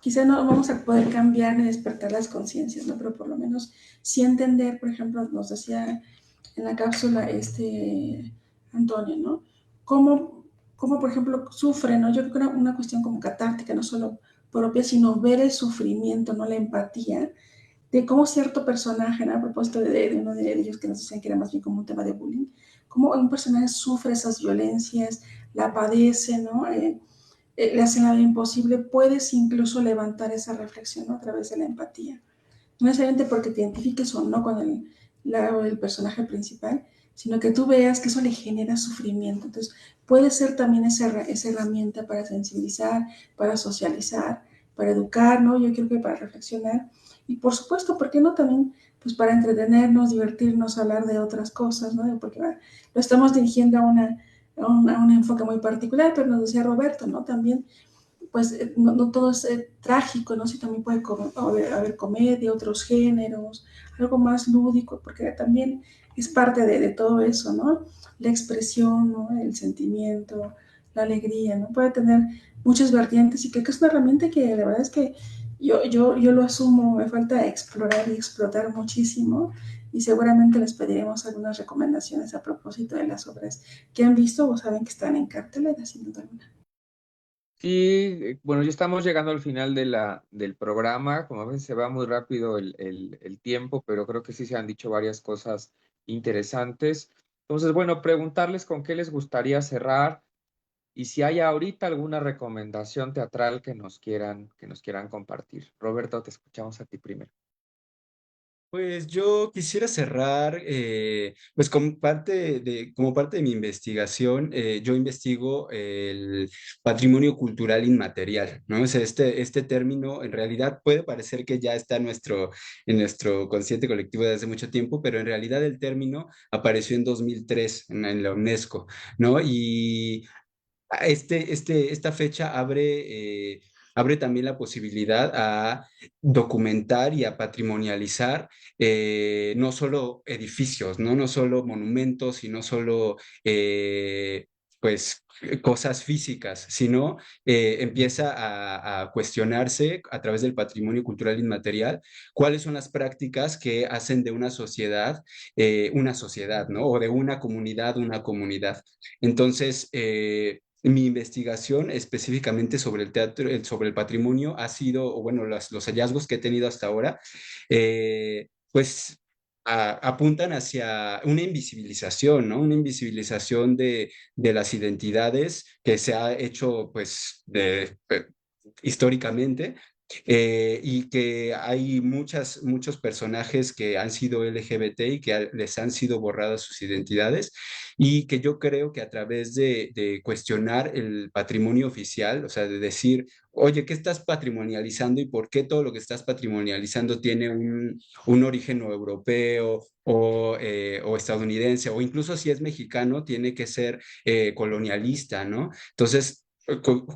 Quizá no vamos a poder cambiar ni despertar las conciencias, ¿no? Pero por lo menos sí entender, por ejemplo, nos decía en la cápsula Antonio, ¿no? Cómo, cómo, por ejemplo, sufre, ¿no? Yo creo que una cuestión como catártica, no solo propia, sino ver el sufrimiento, ¿no? La empatía de cómo cierto personaje, ¿no? A propósito de uno de ellos que nos decían que era más bien como un tema de bullying, cómo un personaje sufre esas violencias, la padece, ¿no? Le hacen la vida imposible, puedes incluso levantar esa reflexión, ¿no? A través de la empatía. No necesariamente porque te identifiques o no con el personaje principal, sino que tú veas que eso le genera sufrimiento. Entonces, puede ser también esa herramienta para sensibilizar, para socializar, para educar, ¿no? Yo creo que para reflexionar. Y por supuesto, ¿por qué no también? Pues para entretenernos, divertirnos, hablar de otras cosas, ¿no? Porque lo estamos dirigiendo a un enfoque muy particular, pero nos decía Roberto, ¿no? También pues no todo es trágico, ¿no? Sí, también puede haber comedia, otros géneros, algo más lúdico, porque también es parte de todo eso, ¿no? La expresión, ¿no? El sentimiento, la alegría, ¿no? Puede tener muchas vertientes y creo que es una herramienta que la verdad es que yo lo asumo, me falta explorar y explotar muchísimo y seguramente les pediremos algunas recomendaciones a propósito de las obras que han visto o saben que están en cartelera, sin duda alguna. Sí, bueno, ya estamos llegando al final del programa. Como ven, se va muy rápido el tiempo, pero creo que sí se han dicho varias cosas interesantes. Entonces, bueno, preguntarles con qué les gustaría cerrar y si hay ahorita alguna recomendación teatral que nos quieran compartir. Roberto, te escuchamos a ti primero. Pues yo quisiera cerrar, pues como parte de mi investigación, yo investigo el patrimonio cultural inmaterial, ¿no? O sea, este término en realidad puede parecer que ya está en nuestro consciente colectivo desde hace mucho tiempo, pero en realidad el término apareció en 2003 en la UNESCO, ¿no? Y esta fecha abre también la posibilidad a documentar y a patrimonializar no solo edificios, ¿no? No solo monumentos y no solo pues cosas físicas, sino empieza a cuestionarse a través del patrimonio cultural inmaterial cuáles son las prácticas que hacen de una sociedad, ¿no? O de una comunidad. Entonces, mi investigación específicamente sobre el teatro, sobre el patrimonio ha sido, o bueno, los hallazgos que he tenido hasta ahora, pues apuntan hacia una invisibilización, ¿no? Una invisibilización de las identidades que se ha hecho, pues, históricamente, y que hay muchos personajes que han sido LGBT y que les han sido borradas sus identidades y que yo creo que a través de cuestionar el patrimonio oficial, o sea, de decir, oye, ¿qué estás patrimonializando y por qué todo lo que estás patrimonializando tiene un origen o europeo o estadounidense, o incluso si es mexicano, tiene que ser colonialista, ¿no? Entonces,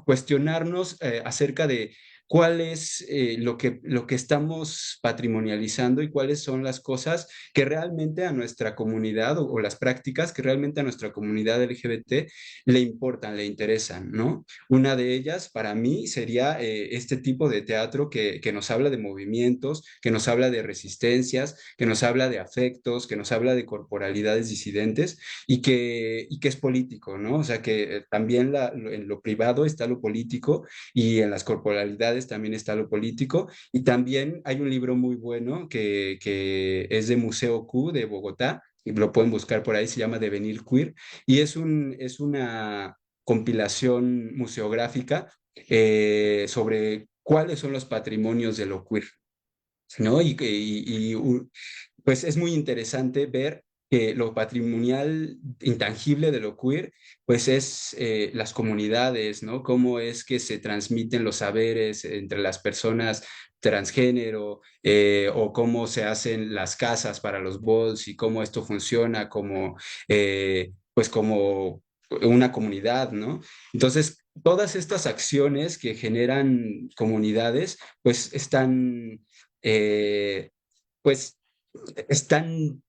cuestionarnos acerca de cuál es lo que estamos patrimonializando y cuáles son las cosas que realmente a nuestra comunidad o las prácticas que realmente a nuestra comunidad LGBT le importan, le interesan, ¿no? Una de ellas para mí sería este tipo de teatro que nos habla de movimientos, que nos habla de resistencias, que nos habla de afectos, que nos habla de corporalidades disidentes y que es político, ¿no? O sea que también en lo privado está lo político y en las corporalidades también está lo político. Y también hay un libro muy bueno que es de Museo Q de Bogotá, y lo pueden buscar por ahí, se llama Devenir Queer, y es una compilación museográfica sobre cuáles son los patrimonios de lo queer, ¿no? Pues es muy interesante ver que lo patrimonial intangible de lo queer, pues es las comunidades, ¿no? Cómo es que se transmiten los saberes entre las personas transgénero, o cómo se hacen las casas para los bods y cómo esto funciona pues como una comunidad, ¿no? Entonces, todas estas acciones que generan comunidades, pues eh, pues están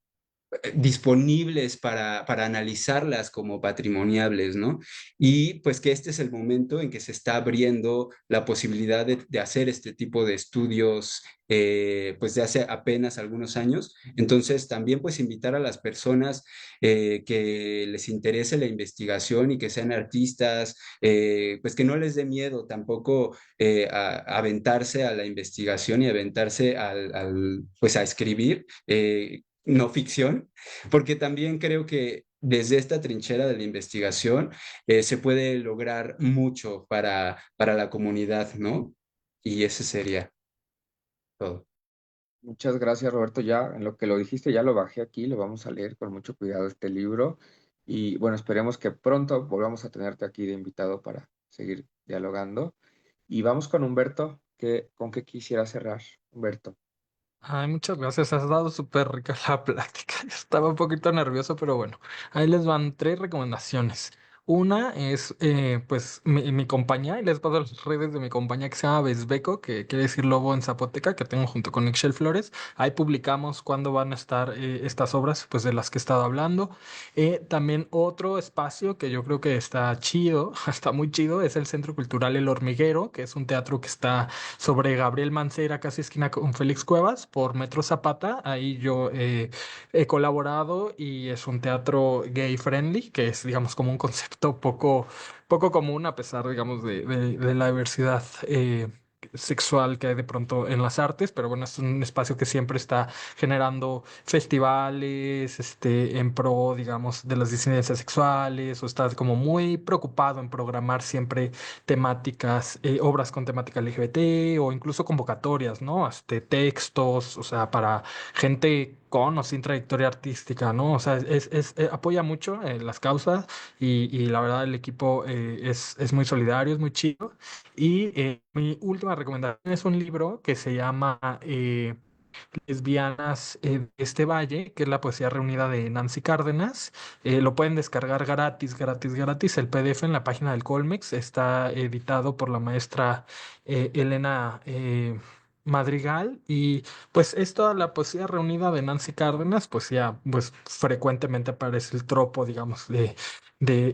disponibles para analizarlas como patrimoniables, ¿no? Y pues que este es el momento en que se está abriendo la posibilidad de hacer este tipo de estudios, pues de hace apenas algunos años. Entonces también pues invitar a las personas que les interese la investigación y que sean artistas, pues que no les dé miedo tampoco aventarse a la investigación y aventarse pues a escribir. No ficción, porque también creo que desde esta trinchera de la investigación se puede lograr mucho para la comunidad, ¿no? Y ese sería todo. Muchas gracias, Roberto. Ya en lo que lo dijiste, ya lo bajé aquí, lo vamos a leer con mucho cuidado este libro. Y bueno, esperemos que pronto volvamos a tenerte aquí de invitado para seguir dialogando. Y vamos con Humberto, ¿con qué quisiera cerrar, Humberto? Ay, muchas gracias. Has dado súper rica la plática. Estaba un poquito nervioso, pero bueno, ahí les van tres recomendaciones. Una es, pues, mi compañía, y les paso las redes de mi compañía que se llama Besbeco, que quiere decir lobo en zapoteca, que tengo junto con Ixchel Flores. Ahí publicamos cuándo van a estar estas obras, pues, de las que he estado hablando. También otro espacio que yo creo que está chido, está muy chido, es el Centro Cultural El Hormiguero, que es un teatro que está sobre Gabriel Mancera, casi esquina con Félix Cuevas, por Metro Zapata. Ahí yo he colaborado y es un teatro gay friendly, que es, digamos, como un concepto poco común a pesar, digamos, de la diversidad. Sexual que hay de pronto en las artes, pero bueno, es un espacio que siempre está generando festivales, en pro, digamos, de las disidencias sexuales, o está como muy preocupado en programar siempre temáticas, obras con temática LGBT o incluso convocatorias, ¿no? Textos, o sea, para gente con o sin trayectoria artística, ¿no? O sea, apoya mucho las causas y la verdad el equipo es muy solidario, es muy chido. Y mi última recomendación es un libro que se llama Lesbianas de este Valle, que es la poesía reunida de Nancy Cárdenas. Lo pueden descargar gratis, gratis, gratis. El PDF en la página del Colmex está editado por la maestra Elena Madrigal y pues es toda la poesía reunida de Nancy Cárdenas, pues ya pues frecuentemente aparece el tropo, digamos, de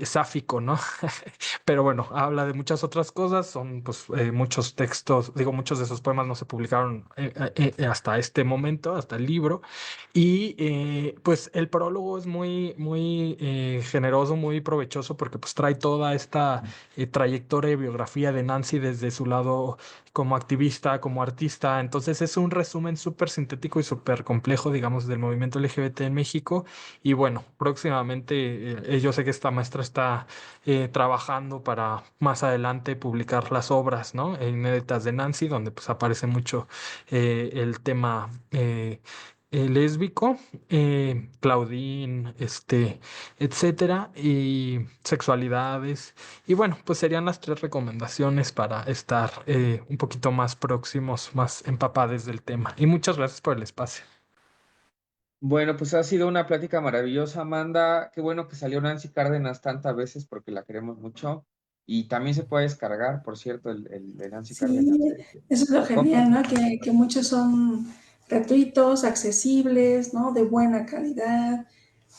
sáfico, ¿no? Pero bueno, habla de muchas otras cosas, son pues muchos textos, digo, muchos de esos poemas no se publicaron hasta este momento, hasta el libro, y pues el prólogo es muy generoso, muy provechoso, porque pues trae toda esta trayectoria y biografía de Nancy desde su lado como activista, como artista, entonces es un resumen súper sintético y súper complejo, digamos, del movimiento LGBT en México, y bueno, próximamente, yo sé que está maestra está trabajando para más adelante publicar las obras, ¿no? Inéditas de Nancy, donde pues aparece mucho el tema lésbico, Claudine, etcétera, y sexualidades. Y bueno, pues serían las tres recomendaciones para estar un poquito más próximos, más empapados del tema. Y muchas gracias por el espacio. Bueno, pues ha sido una plática maravillosa, Amanda. Qué bueno que salió Nancy Cárdenas tantas veces porque la queremos mucho. Y también se puede descargar, por cierto, el de Nancy Sí, Cárdenas. eso es lo ¿Lo compras? genial, ¿no? Que muchos son gratuitos, accesibles, ¿no? De buena calidad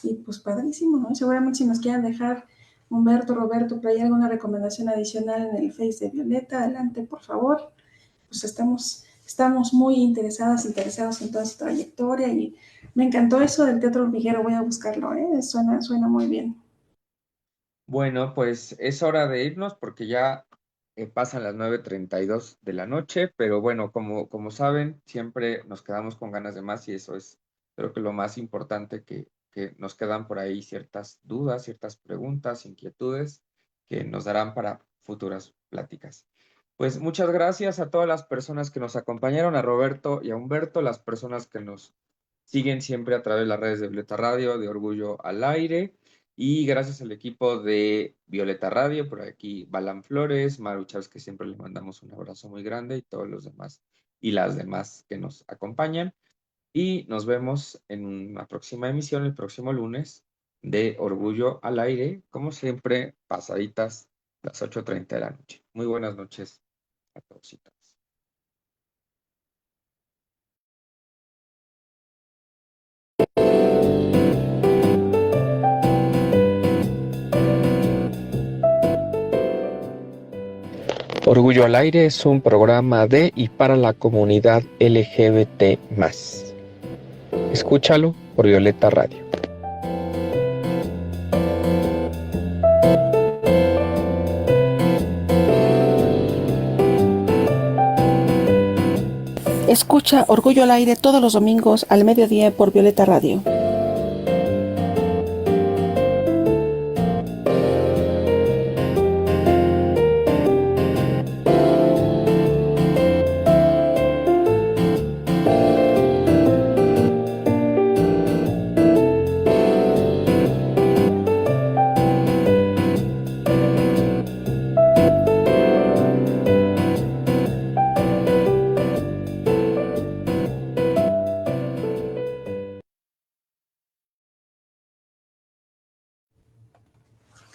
y pues padrísimo, ¿no? Y seguramente si nos quieren dejar, Humberto, Roberto, por ahí alguna recomendación adicional en el Face de Violeta, adelante, por favor. Pues estamos muy interesados en toda su trayectoria y me encantó eso del teatro hormiguero, voy a buscarlo, ¿eh? Suena muy bien. Bueno, pues es hora de irnos porque ya pasan las 9:32 de la noche, pero bueno, como saben, siempre nos quedamos con ganas de más y eso es, creo que lo más importante que nos quedan por ahí ciertas dudas, ciertas preguntas, inquietudes que nos darán para futuras pláticas. Pues muchas gracias a todas las personas que nos acompañaron, a Roberto y a Humberto, las personas que nos siguen siempre a través de las redes de Violeta Radio, de Orgullo al Aire. Y gracias al equipo de Violeta Radio, por aquí Balan Flores, Maru Chávez, que siempre les mandamos un abrazo muy grande, y todos los demás y las demás que nos acompañan. Y nos vemos en una próxima emisión, el próximo lunes, de Orgullo al Aire, como siempre, pasaditas las 8:30 de la noche. Muy buenas noches a todos y todas. Orgullo al Aire es un programa de y para la comunidad LGBT+. Escúchalo por Violeta Radio. Escucha Orgullo al Aire todos los domingos al mediodía por Violeta Radio.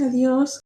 Adiós.